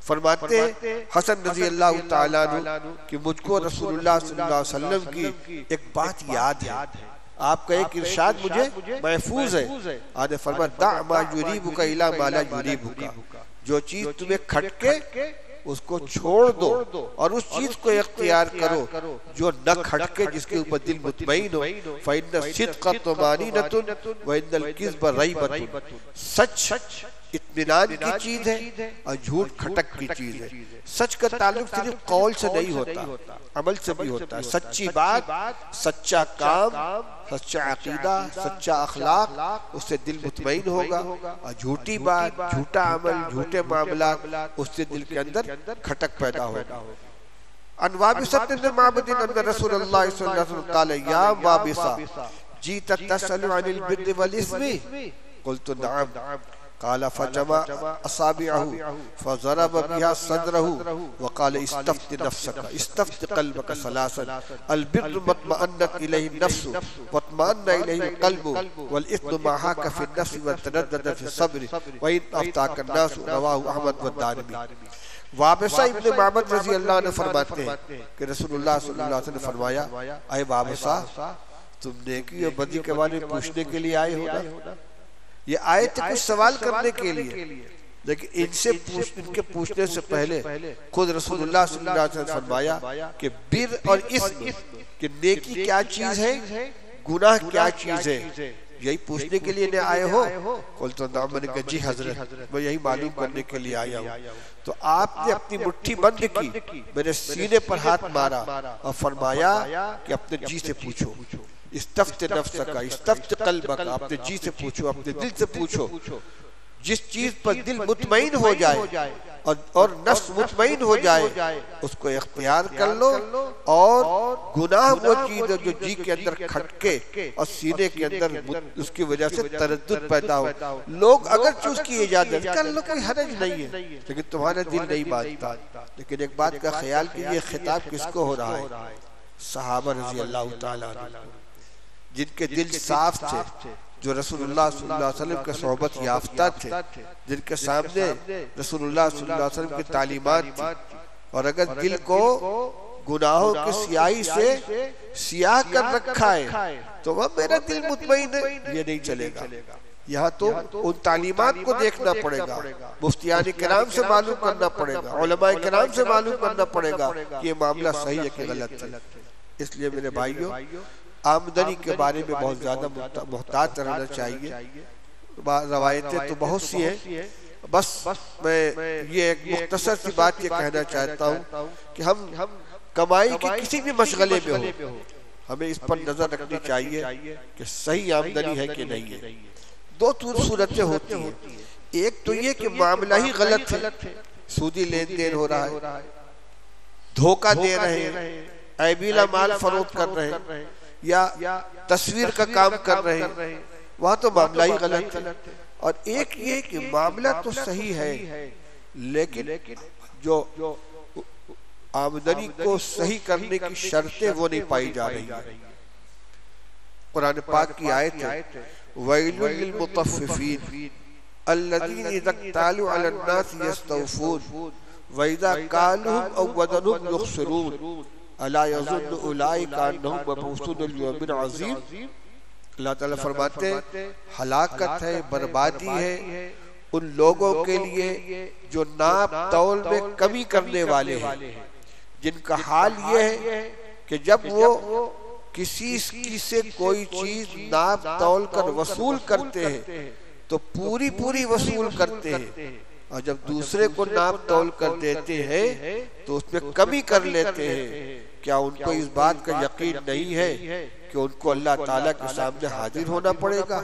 فرماتے ہیں حسن رضی اللہ تعالیٰ عنہ کہ مجھ کو رسول اللہ صلی اللہ علیہ وسلم کی ایک بات یاد ہے، آپ کا ایک ارشاد مجھے محفوظ ہے۔ آدھے فرمایا دع ما یریبک الی ما لا یریبک، جو چیز تمہیں کھٹکے اس کو چھوڑ دو اور اس چیز کو اختیار کرو جو نہ کھٹکے، جس کے اوپر دل مطمئن ہو۔ فإن الصدق طمانینة وإن الکذب ریبة، سچ اطمینان کی چیز ہے اور جھوٹ کھٹک کی چیز ہے۔ سچ کا تعلق صرف قول سے نہیں ہوتا، عمل سے بھی ہوتا ہے۔ سچی بات، سچا کام، سچا عقیدہ، سچا اخلاق، اس سے دل مطمئن ہوگا، اور جھوٹی بات، جھوٹا عمل، جھوٹے معاملات، اس سے دل کے اندر کھٹک پیدا ہوگا۔ عن وابصة بن معبد ان رسول اللہ صلی اللہ علیہ وسلم قال یا وابصة جیت تسأل عن البر والاسم قلت نعم قال فجمع اصابعه فضرب بها صدره وقال استفت نفسك استفت قلبك ثلاثا البر ما اطمأنت اليه النفس واطمأن اليه القلب والاثم ما حاك في النفس وتردد في الصبر وان افتاك الناس رواه احمد والدارمی۔ وابصہ ابن معبد رضی اللہ عنہ فرماتے ہیں کہ رسول اللہ صلی اللہ علیہ وسلم نے فرمایا اے وابصہ، تم نیکی اور بدی کے بارے میں پوچھنے کے لیے آئے ہو نا؟ یہ آئے تھے کچھ سوال کرنے کے لیے، لیکن ان کے پوچھنے سے پہلے خود رسول اللہ صلی اللہ علیہ وسلم فرمایا کہ بر اور اسم، کہ نیکی کیا چیز ہے، گناہ کیا چیز ہے، یہی پوچھنے کے لیے آئے ہو؟ قلت نعم، میں نے کہا جی حضرت، میں یہی معلوم کرنے کے لیے آیا ہوں۔ تو آپ نے اپنی مٹھی بند کی، میرے سینے پر ہاتھ مارا اور فرمایا کہ اپنے جی سے پوچھو، استفت نفسک استفت قلبک، اپنے جی سے پوچھو، اپنے دل سے پوچھو۔ جس چیز پر دل مطمئن ہو جائے اور نفس مطمئن ہو جائے اس کو اختیار کر لو، اور گناہ وہ چیز ہے جو جی کے اندر کھٹکے اور سینے کے اندر اس کی وجہ سے تردد پیدا ہو۔ لوگ اگر چوز کی اجازت کر لو، کوئی حرج نہیں ہے، لیکن تمہارا دل نہیں مانتا۔ لیکن ایک بات کا خیال کہ یہ خطاب کس کو ہو رہا ہے؟ صحابہ رضی اللہ تعالیٰ عنہ، جن کے دل صاف تھے، جو رسول اللہ صلی اللہ علیہ وسلم کے صحبت یافتہ تھے، جن کے سامنے رسول اللہ صلی اللہ علیہ وسلم کی تعلیمات تھی، اور اگر دل کو گناہوں کی سیاہی سے سیاہ کر رکھا ہے تو وہ میرا دل مطمئن ہے، یہ نہیں چلے گا۔ یہاں تو ان تعلیمات کو دیکھنا پڑے گا، مفتیان کرام سے معلوم کرنا پڑے گا، علماء کرام سے معلوم کرنا پڑے گا کہ یہ معاملہ صحیح ہے کہ غلط ہے۔ اس لیے میرے بھائیوں، آمدنی کے بارے میں بہت زیادہ محتاط رہنا چاہیے۔ روایتیں تو بہت سی ہیں، بس میں یہ ایک مختصر سی بات یہ کہنا چاہتا ہوں کہ ہم کمائی کے کسی بھی مشغلے میں ہو، ہمیں اس پر نظر رکھنی چاہیے کہ صحیح آمدنی ہے کہ نہیں ہے۔ دو صورتیں ہوتی ہیں، ایک تو یہ کہ معاملہ ہی غلط ہے، سودی لین دین ہو رہا ہے، دھوکہ دے رہے ہیں، عیبیلا مال فروخت کر رہے ہیں، یا تصویر کا کام کر رہے ہیں، وہاں تو معاملہ ہی غلط ہے۔ اور ایک یہ کہ معاملہ تو صحیح ہے لیکن جو آمدنی کو صحیح کرنے کی شرطیں وہ نہیں پائی جا رہی ہیں۔ قرآن پاک کی آیت ہے وَيْلٌ لِّلْمُطَفِّفِينَ الَّذِينَ إِذَا اكْتَالُوا عَلَى النَّاسِ يَسْتَوْفُونَ وَإِذَا كَالُوهُمْ أَوْ وَزَنُوهُمْ يُخْسِرُونَ أَلَا يَظُنُّ أُولَٰئِكَ أَنَّهُم مَّبْعُوثُونَ لِيَوْمٍ عَظِيمٍ۔ اللہ تعالیٰ فرماتے ہیں ہلاکت ہے، بربادی ہے ان لوگوں کے لیے جو ناپ تول میں کمی کرنے والے ہیں، جن کا حال یہ ہے کہ جب وہ کسی سے کوئی چیز ناپ تول کر وصول کرتے ہیں تو پوری وصول کرتے ہیں، اور جب دوسرے کو ناپ تول کر دیتے ہیں تو اس میں کمی کر لیتے ہیں۔ کیا ان کو اس بات کا یقین نہیں ہے کہ ان کو اللہ تعالیٰ کے سامنے حاضر ہونا پڑے گا،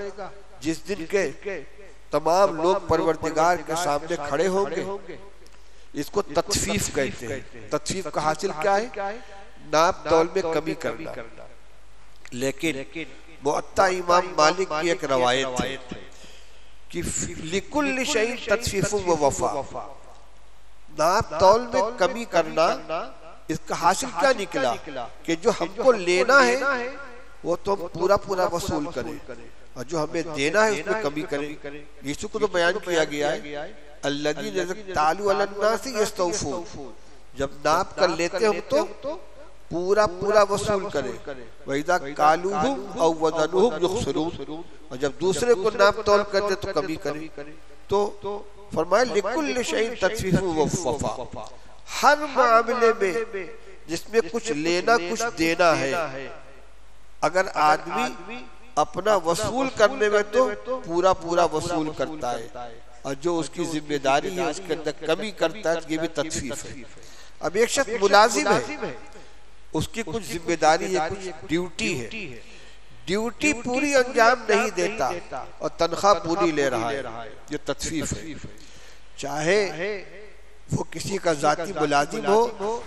جس دن کے تمام لوگ پروردگار کے سامنے کھڑے ہوں گے؟ اس کو تطفیف کہتے ہیں۔ تطفیف کا حاصل کیا ہے؟ ناپ تول میں کمی کرنا۔ لیکن معطا امام مالک کی ایک روایت ہے کہ لِكُلِّ شَيْءٍ تَطْفِيفٌ وَوَفَاءٌ، ناپ تول میں کمی کرنا، اس کا حاصل کیا نکلا کہ جو ہم کو لینا ہے وہ تو ہم پورا وصول کریں، اور جو ہمیں دینا ہے اس میں کمی کریں۔ یسوع کو تو بیان کیا گیا ہے الَّذِينَ إِذَا اكْتَالُوا عَلَى النَّاسِ يَسْتَوْفُونَ، جب ناپ کر لیتے ہم تو پورا وصول کریں، وَإِذَا كَالُوهُمْ أَوْ وَزَنُوهُمْ يُخْسِرُونَ، اور جب دوسرے کو ناپ تول کرتے تو کمی کریں۔ تو فرمایا لِكُلِّ شَيْءٍ تَطْفِيفٌ وَوَفَاءٌ، ہر معاملے میں جس میں کچھ لینا کچھ دینا ہے، اگر آدمی اپنا وصول کرنے میں تو پورا وصول کرتا ہے، اور جو اس کی ذمہ داری ہے اس کے اندر کمی کرتا ہے، یہ بھی تطفیف ہے۔ اب ایک شخص ملازم ہے، اس کی کچھ ذمہ داری ہے، کچھ ڈیوٹی ہے، ڈیوٹی پوری انجام نہیں دیتا اور تنخواہ پوری لے رہا ہے، یہ تطفیف ہے۔ چاہے وہ کسی کا ذاتی ملازم ہو،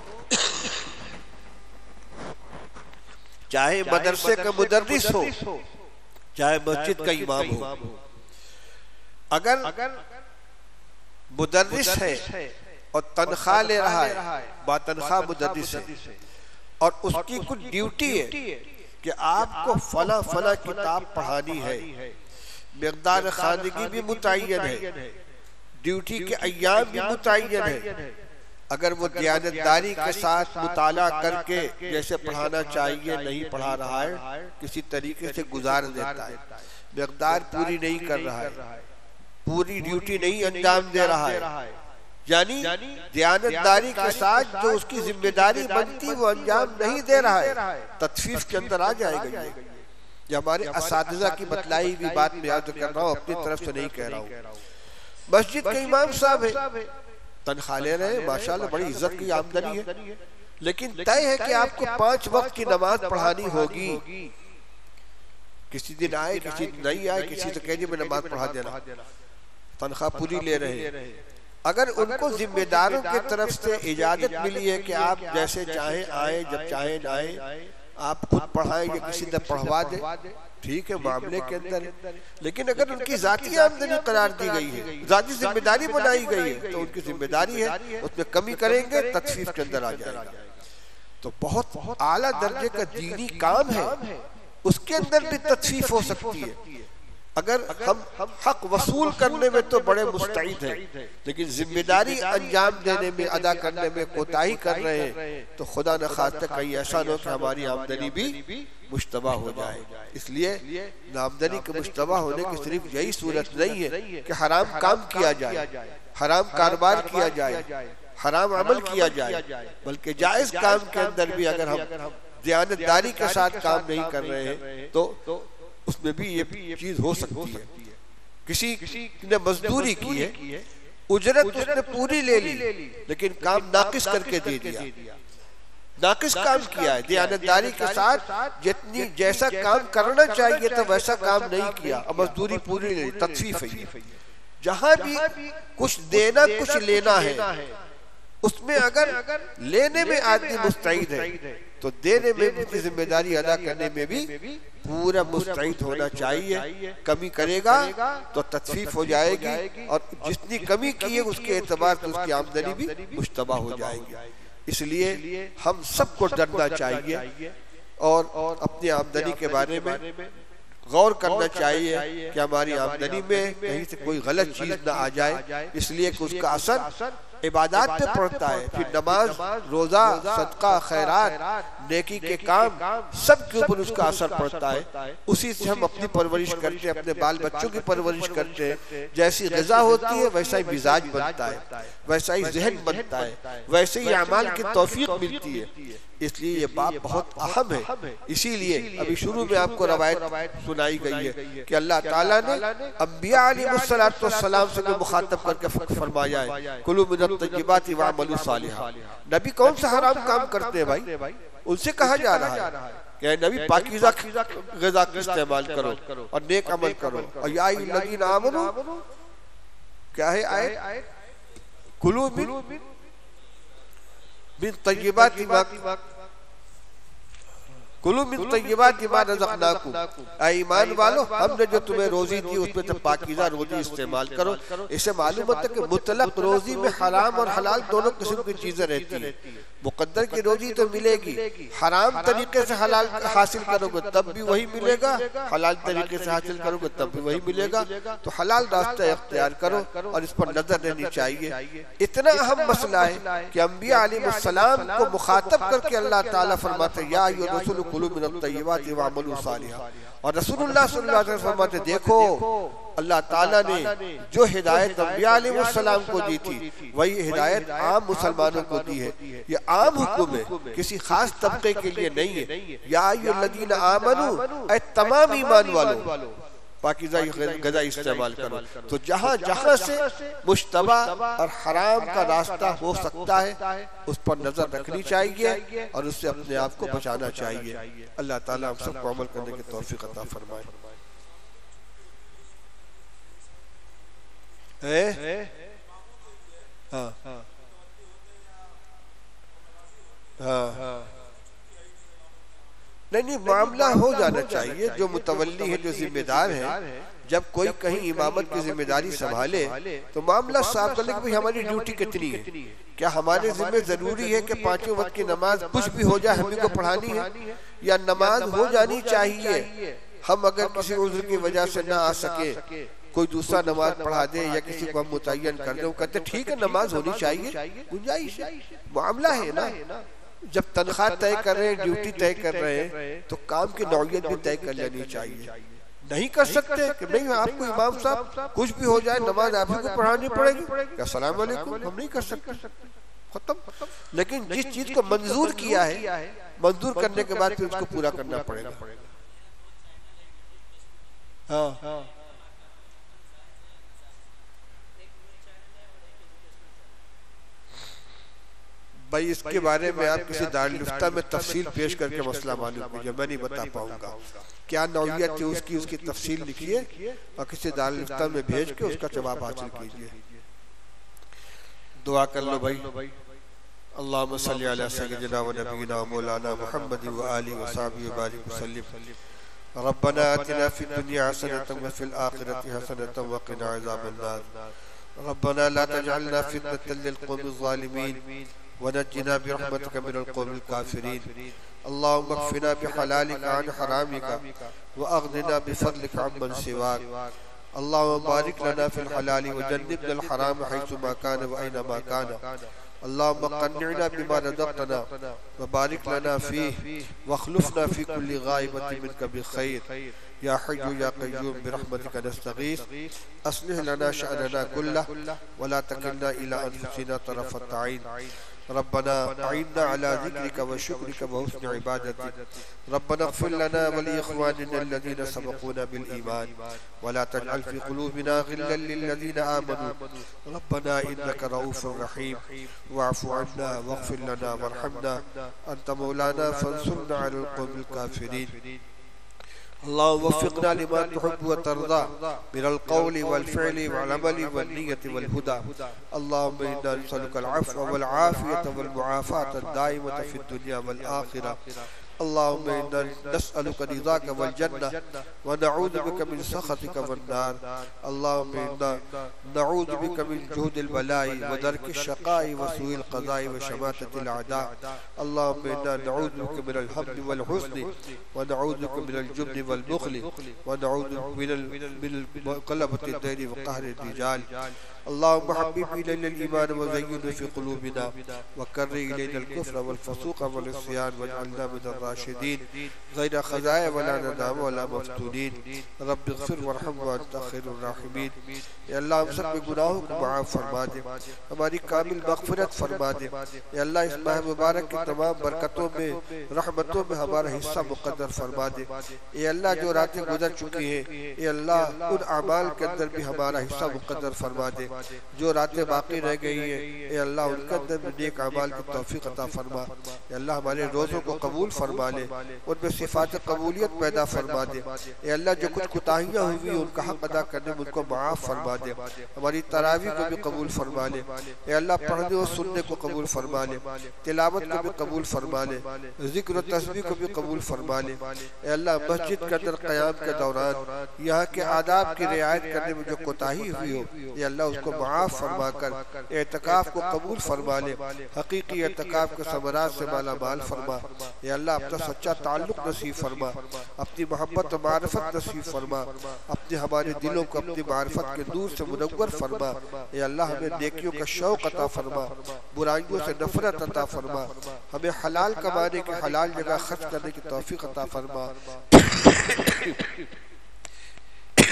چاہے مدرسے کا مدرس ہو، چاہے مسجد کا امام ہو، اگر مدرس ہے اور تنخواہ لے رہا ہے، با تنخواہ مدرس ہے، اور اس کی کچھ ڈیوٹی ہے کہ آپ کو فلاں کتاب پڑھانی ہے، مقدار خواندگی بھی متعین ہے، ڈیوٹی کے ایام بھی متعین ہے، اگر وہ دیانتداری کے ساتھ مطالعہ کر کے جیسے پڑھانا چاہیے نہیں پڑھا رہا ہے، کسی طریقے سے گزار دیتا ہے، مقدار پوری نہیں کر رہا ہے، پوری ڈیوٹی نہیں انجام دے رہا ہے، یعنی دیانتداری کے ساتھ جو اس کی ذمہ داری بنتی وہ انجام نہیں دے رہا ہے، تطفیف کے اندر آ جائے گا۔ یہ ہمارے اساتذہ کی بتلائی بھی بات میں یاد کر رہا ہوں، اپنی طرف سے نہیں کہہ رہا ہوں۔ مسجد کے امام صاحب ہے، تنخواہ لے رہے ہیں، ماشاءاللہ بڑی عزت کی آمدنی ہے، لیکن طے ہے کہ آپ کو 5 وقت کی نماز پڑھانی ہوگی۔ کسی دن آئے، کسی دن نہیں آئے، کسی سے کہہ دی میں نماز پڑھا دینا، تنخواہ پوری لے رہے ہیں۔ اگر ان کو ذمہ داروں کی طرف سے اجازت ملی ہے کہ آپ جیسے چاہیں آئیں، جب چاہیں جائیں، آپ خود پڑھائیں یا کسی نے پڑھوا دے، ٹھیک ہے، معاملے کے اندر ہے۔ لیکن اگر ان کی ذاتی آمدنی قرار دی گئی ہے، ذاتی ذمہ داری بنائی گئی ہے، تو ان کی ذمہ داری ہے، اس میں کمی کریں گے، تطفیف کے اندر آ جائے گا۔ تو بہت اعلیٰ درجے کا دینی کام ہے، اس کے اندر بھی تطفیف ہو سکتی ہے۔ اگر ہم حق وصول کرنے میں تو بڑے مستعد ہیں لیکن ذمہ داری انجام دینے میں ادا کرنے میں کوتاہی کر رہے ہیں تو خدا نخواستہ کہیں ایسا نہ ہو کہ ہماری آمدنی بھی مشتبہ ہو جائے. اس لیے آمدنی کے مشتبہ ہونے کی صرف یہی صورت نہیں ہے کہ حرام کام کیا جائے، حرام کاروبار کیا جائے، حرام عمل کیا جائے، بلکہ جائز کام کے اندر بھی اگر ہم دیانتداری کے ساتھ کام نہیں کر رہے ہیں تو اس میں بھی یہ چیز ہو سکتی ہے. کسی نے مزدوری کی ہے، اجرت اس نے پوری لے لی لیکن کام ناقص کر کے دے دیا، ناقص کام کیا ہے. دیانتداری کے ساتھ جیسا کام کرنا چاہیے تھا ویسا کام نہیں کیا اور مزدوری پوری لے لی. تطفیف ہے. جہاں بھی کچھ دینا کچھ لینا ہے اس میں اگر لینے میں آدمی مستعد ہے تو دینے میں بھی ذمہ داری ادا کرنے میں بھی پورا مستعد ہونا چاہیے. کمی کرے گا تو تطفیف ہو جائے گی اور جتنی کمی کی ہے اس کے اعتبار سے اس کی آمدنی بھی مشتبہ ہو جائے گی. اس لیے ہم سب کو ڈرنا چاہیے اور اپنی آمدنی کے بارے میں غور کرنا چاہیے کہ ہماری آمدنی میں کہیں سے کوئی غلط چیز نہ آ جائے، اس لیے کہ اس کا اثر عبادات پہ پڑتا ہے. پھر نماز، روزہ، صدقہ، خیرات، نیکی کے کام سب کے اوپر اس کا اثر پڑتا ہے. اسی سے ہم اپنی پرورش کرتے ہیں، اپنے بال بچوں کی پرورش کرتے ہیں. جیسی غذا ہوتی ہے ویسا ہی مزاج بنتا ہے، ویسا ہی ذہن بنتا ہے، ویسے ہی اعمال کی توفیق ملتی ہے. اس لیے یہ بات بہت اہم ہے. اسی لیے ابھی شروع میں آپ کو روایت سنائی گئی ہے کہ اللہ تعالیٰ نے انبیاء علیہ السلام سے مخاطب کر کے فرمایا ہے کلوا من الطیبات واعملوا صالحا. نبی کون سا حرام کام کرتے ہیں بھائی؟ ان سے کہا جا رہا ہے کہ نبی پاکیزہ غذا کا استعمال کرو اور نیک عمل کرو. اور یا ایھا الذین آمنوا کیا ہے آیت؟ کلوا من طیبات ما رزقناکم. اے ایمان والو ہم نے جو تمہیں روزی دی اس میں سے پاکیزہ روزی استعمال کرو. اسے معلوم ہوتا ہے کہ مطلق روزی میں حرام اور حلال دونوں قسم کی چیزیں رہتی ہیں. مقدر کی روزی تو ملے گی، حرام طریقے سے حلال حاصل کرو گے تب بھی وہی ملے گا، حلال طریقے سے حاصل کرو گے تب بھی وہی ملے گا. تو حلال راستہ اختیار کرو اور اس پر نظر رہنی چاہیے. اتنا اہم مسئلہ ہے کہ انبیاء علیہ السلام کو مخاطب کر کے اللہ تعالیٰ فرماتے یا ایھا الرسول کلوا من الطیبات واعملوا صالحا. اور رسول اللہ صلی اللہ علیہ وسلم فرماتے دیکھو اللہ تعالیٰ نے جو ہدایت انبیاء علیہ السلام کو دی تھی وہی ہدایت عام مسلمانوں کو دی ہے. یہ عام حکم ہے، کسی خاص طبقے کے لیے نہیں ہے. یا ایھا الذین آمنوا، اے تمام ایمان والو پاکیزہ غذا استعمال کرو. تو جہاں جہاں سے مشتبہ اور حرام کا راستہ ہو سکتا ہے اس پر نظر رکھنی چاہیے اور اس سے اپنے آپ کو بچانا چاہیے. اللہ تعالیٰ ہم سب کو عمل کرنے کی توفیق عطا فرمائے. نہیں معاملہ ہو جانا چاہیے. جو متولی ہے، جو ذمہ دار ہے، جب کوئی کہیں امامت کی ذمہ داری سنبھالے تو معاملہ صاف کرنے کہ ہماری ڈیوٹی کتنی ہے. کیا ہمارے ذمہ ضروری ہے کہ پانچوں وقت کی نماز کچھ بھی ہو جائے ہمیں کو پڑھانی ہے، یا نماز ہو جانی چاہیے؟ ہم اگر کسی عذر کی وجہ سے نہ آ سکے کوئی دوسرا نماز پڑھا دے یا کسی کو ہم متعین کر دیں، وہ کہتے ٹھیک ہے نماز ہونی چاہیے، گنجائش ہے. معاملہ ہے نا، جب تنخواہ طے کر رہے ہیں، ڈیوٹی طے کر رہے ہیں تو کام کی نوعیت بھی طے کر لینی چاہیے. نہیں کر سکتے کہ نہیں آپ کو امام صاحب کچھ بھی ہو جائے نماز آپ ہی کو پڑھانی پڑے گی، کہ السلام علیکم ہم نہیں کر سکتے، ختم. لیکن جس چیز کو منظور کیا ہے منظور کرنے کے بعد پھر اس کو پورا کرنا پڑے گا. ہاں بھائی اس کے بارے میں آپ کسی دارالفتہ میں تفصیل پیش کر کے مسئلہ معلوم کیجئے، میں نہیں بتا پاؤں گا کیا نوعیت ہے اس کی تفصیل لکھیے اور کسی دارالفتہ میں بھیج کے اس کا جواب حاصل کیجئے. دعا کر لو بھائی. اللہم صلی علی سیدنا و نبینا و مولانا محمد و آلہ و صحبہ وبارک وسلم. ربنا آتنا فی الدنیا حسنۃ وفی الآخرۃ حسنۃ وقنا عذاب النار. ربنا لا تجعلنا فتنة للقوم الظالمین ونجنا برحمتك من القوم الكافرين اللهم اكفنا بحلالك عن حرامك وأغننا بفضلك عمن سواك اللهم بارك لنا في الحلال وجنبنا الحرام حيثما كان وأينما كان اللهم قنعنا بما رزقتنا وبارك لنا فيه واخلفنا في كل غائبة منك بخير يا حي يا قيوم برحمتك نستغيث أصلح لنا شأننا كله ولا تكلنا إلى أنفسنا طرفة عين ربنا أعنا على ذكرك وشكرك وحسن عبادتك ربنا اغفر لنا ولإخواننا الذين سبقونا بالإيمان ولا تجعل في قلوبنا غلا للذين آمنوا ربنا إنك رؤوف رحيم واعف عنا واغفر لنا وارحمنا أنت مولانا فانصرنا على القوم الكافرين اللهم وفقنا لما تحب وترضى من القول والفعل والعمل والنية والهدى اللهم إنا نسألك العفو والعافية والمعافاة الدائمة في الدنيا والآخرة اللهم إنا نسألك رضاك والجنة ونعوذ بك من سخطك والنار اللهم إنا نعوذ بك من جهد البلاء ودرك الشقاء وسوء القضاء وشماتة الأعداء اللهم إنا نعوذ بك من الهم والحزن ونعوذ بك من الجبن والبخل ونعوذ من غلبة الدين وقهر الرجال اللهم حبب إلينا الإيمان وزينه في قلوبنا وكره إلينا الكفر والفسوق والعصيان واجعلنا من الراشدين غير خزايا ولا ندام ولا مفتونين رب اغفر وارحم وانت خير الراحمين یا اللہ ہم سب کے گناہوں کو معاف فرما دے ہماری کامل مغفرت فرما دے یا اللہ اس ماہ مبارک کی تمام برکتوں میں رحمتوں میں ہمارا حصہ مقدر فرما دے اے اللہ جو راتیں گزر چکی ہیں اے اللہ ان اعمال کے اندر بھی ہمارا حصہ مقدر فرما دے جو راتیں باقی رہ گئی ہیں اے اللہ ان کے اندر بھی نیک اعمال کی توفیق عطا فرما اے اللہ ہمارے روزوں کو قبول فرما لے ان میں صفات قبولیت پیدا فرما دے اے اللہ جو کچھ کوتاہیاں ہوئی ان کا حق ادا کرنے میں ان کو معاف فرما دے ہماری تراویح کو بھی قبول فرما لے اے اللہ پڑھنے اور سننے کو قبول فرما لے تلاوت کو بھی قبول فرما لے ذکر و تسبیح کو بھی قبول فرما لے اے اللہ مسجد کے اندر قیام کے دوران یہاں کے آداب کی رعایت کرنے میں جو کوتاہی ہوئی ہو اے اللہ اس کو معاف فرما کر اعتکاف کو قبول فرما لے حقیقی اعتکاف کے ثمرات سے مالا مال فرما اے اللہ اپنا سچا تعلق نصیب فرما اپنی محبت و معرفت نصیب فرما اپنے ہمارے دلوں کو اپنی معرفت کے نور سے منور فرما اے اللہ ہمیں نیکیوں کا شوق عطا فرما برائیوں سے نفرت عطا فرما ہمیں حلال کمانے کی حلال جگہ خرچ کرنے کی توفیق عطا فرما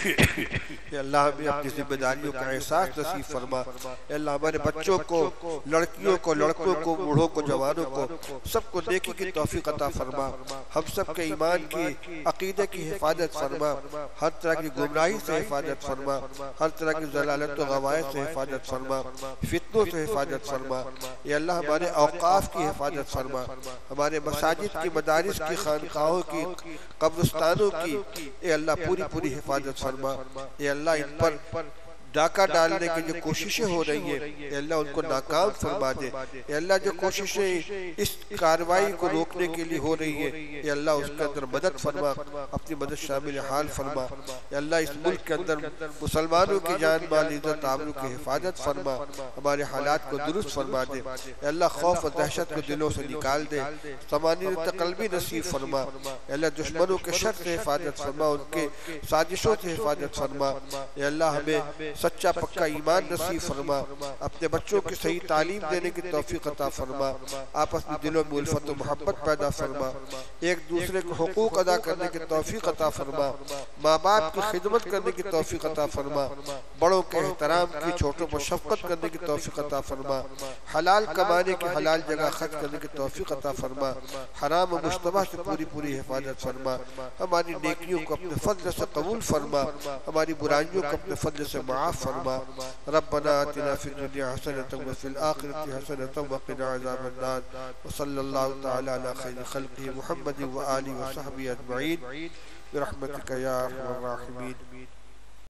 اے اللہ ہمیں اپنی ذمہ داریوں کا احساس نصیب فرما اے اللہ ہمارے بچوں کو لڑکیوں کو لڑکوں کو بوڑھوں کو جوانوں کو سب کو نیکی کی توفیق عطا فرما ہم سب کے ایمان کی عقیدے کی حفاظت فرما ہر طرح کی گمراہی سے حفاظت فرما ہر طرح کی ضلالت و غوایت سے حفاظت فرما فتنوں سے حفاظت فرما اے اللہ ہمارے اوقاف کی حفاظت فرما ہمارے مساجد کی مدارس کی خانقاہوں کی قبرستانوں کی اے اللہ پوری حفاظت فرما اے اللہ ان پر ڈاکہ ڈالنے کی جو کوششیں ہو رہی ہیں اے اللہ ان کو ناکام فرما دے اے اللہ جو کوششیں اس کاروائی کو روکنے کے لیے ہو رہی ہیں اے اللہ اس کے اندر مدد فرما اپنی مدد شامل حال فرما اے اللہ اس ملک کے اندر مسلمانوں کی جان مال عزت آبرو کی حفاظت فرما ہمارے حالات کو درست فرما دے اے اللہ خوف و دہشت کو دلوں سے نکال دے طمانینۃ قلبی نصیب فرما اے اللہ دشمنوں کے شر سے حفاظت فرما ان کے سازشوں سے حفاظت فرما اے اللہ ہمیں سچا پکا ایمان نصیب فرما اپنے بچوں کی صحیح تعلیم دینے کی توفیق عطا فرما آپس میں دلوں میں الفت و محبت پیدا فرما ایک دوسرے کو حقوق ادا کرنے کی توفیق عطا فرما ماں باپ کی خدمت کرنے کی توفیق عطا فرما بڑوں کے احترام کی چھوٹوں پر شفقت کرنے کی توفیق عطا فرما حلال کمانے کی حلال جگہ خرچ کرنے کی توفیق عطا فرما حرام و مشتبہ سے پوری حفاظت فرما ہماری نیکیوں کو اپنے فضل سے قبول فرما ہماری برائیوں کو اپنے فضل سے معاف فرما ربنا آتنا فی الدنیا حسنۃ وفی الآخرۃ حسنۃ وقنا عذاب النار وصلی اللہ تعالی علی خیر خلقہ محمد وآلہ وصحبہ اجمعین برحمتک یا ارحم الراحمین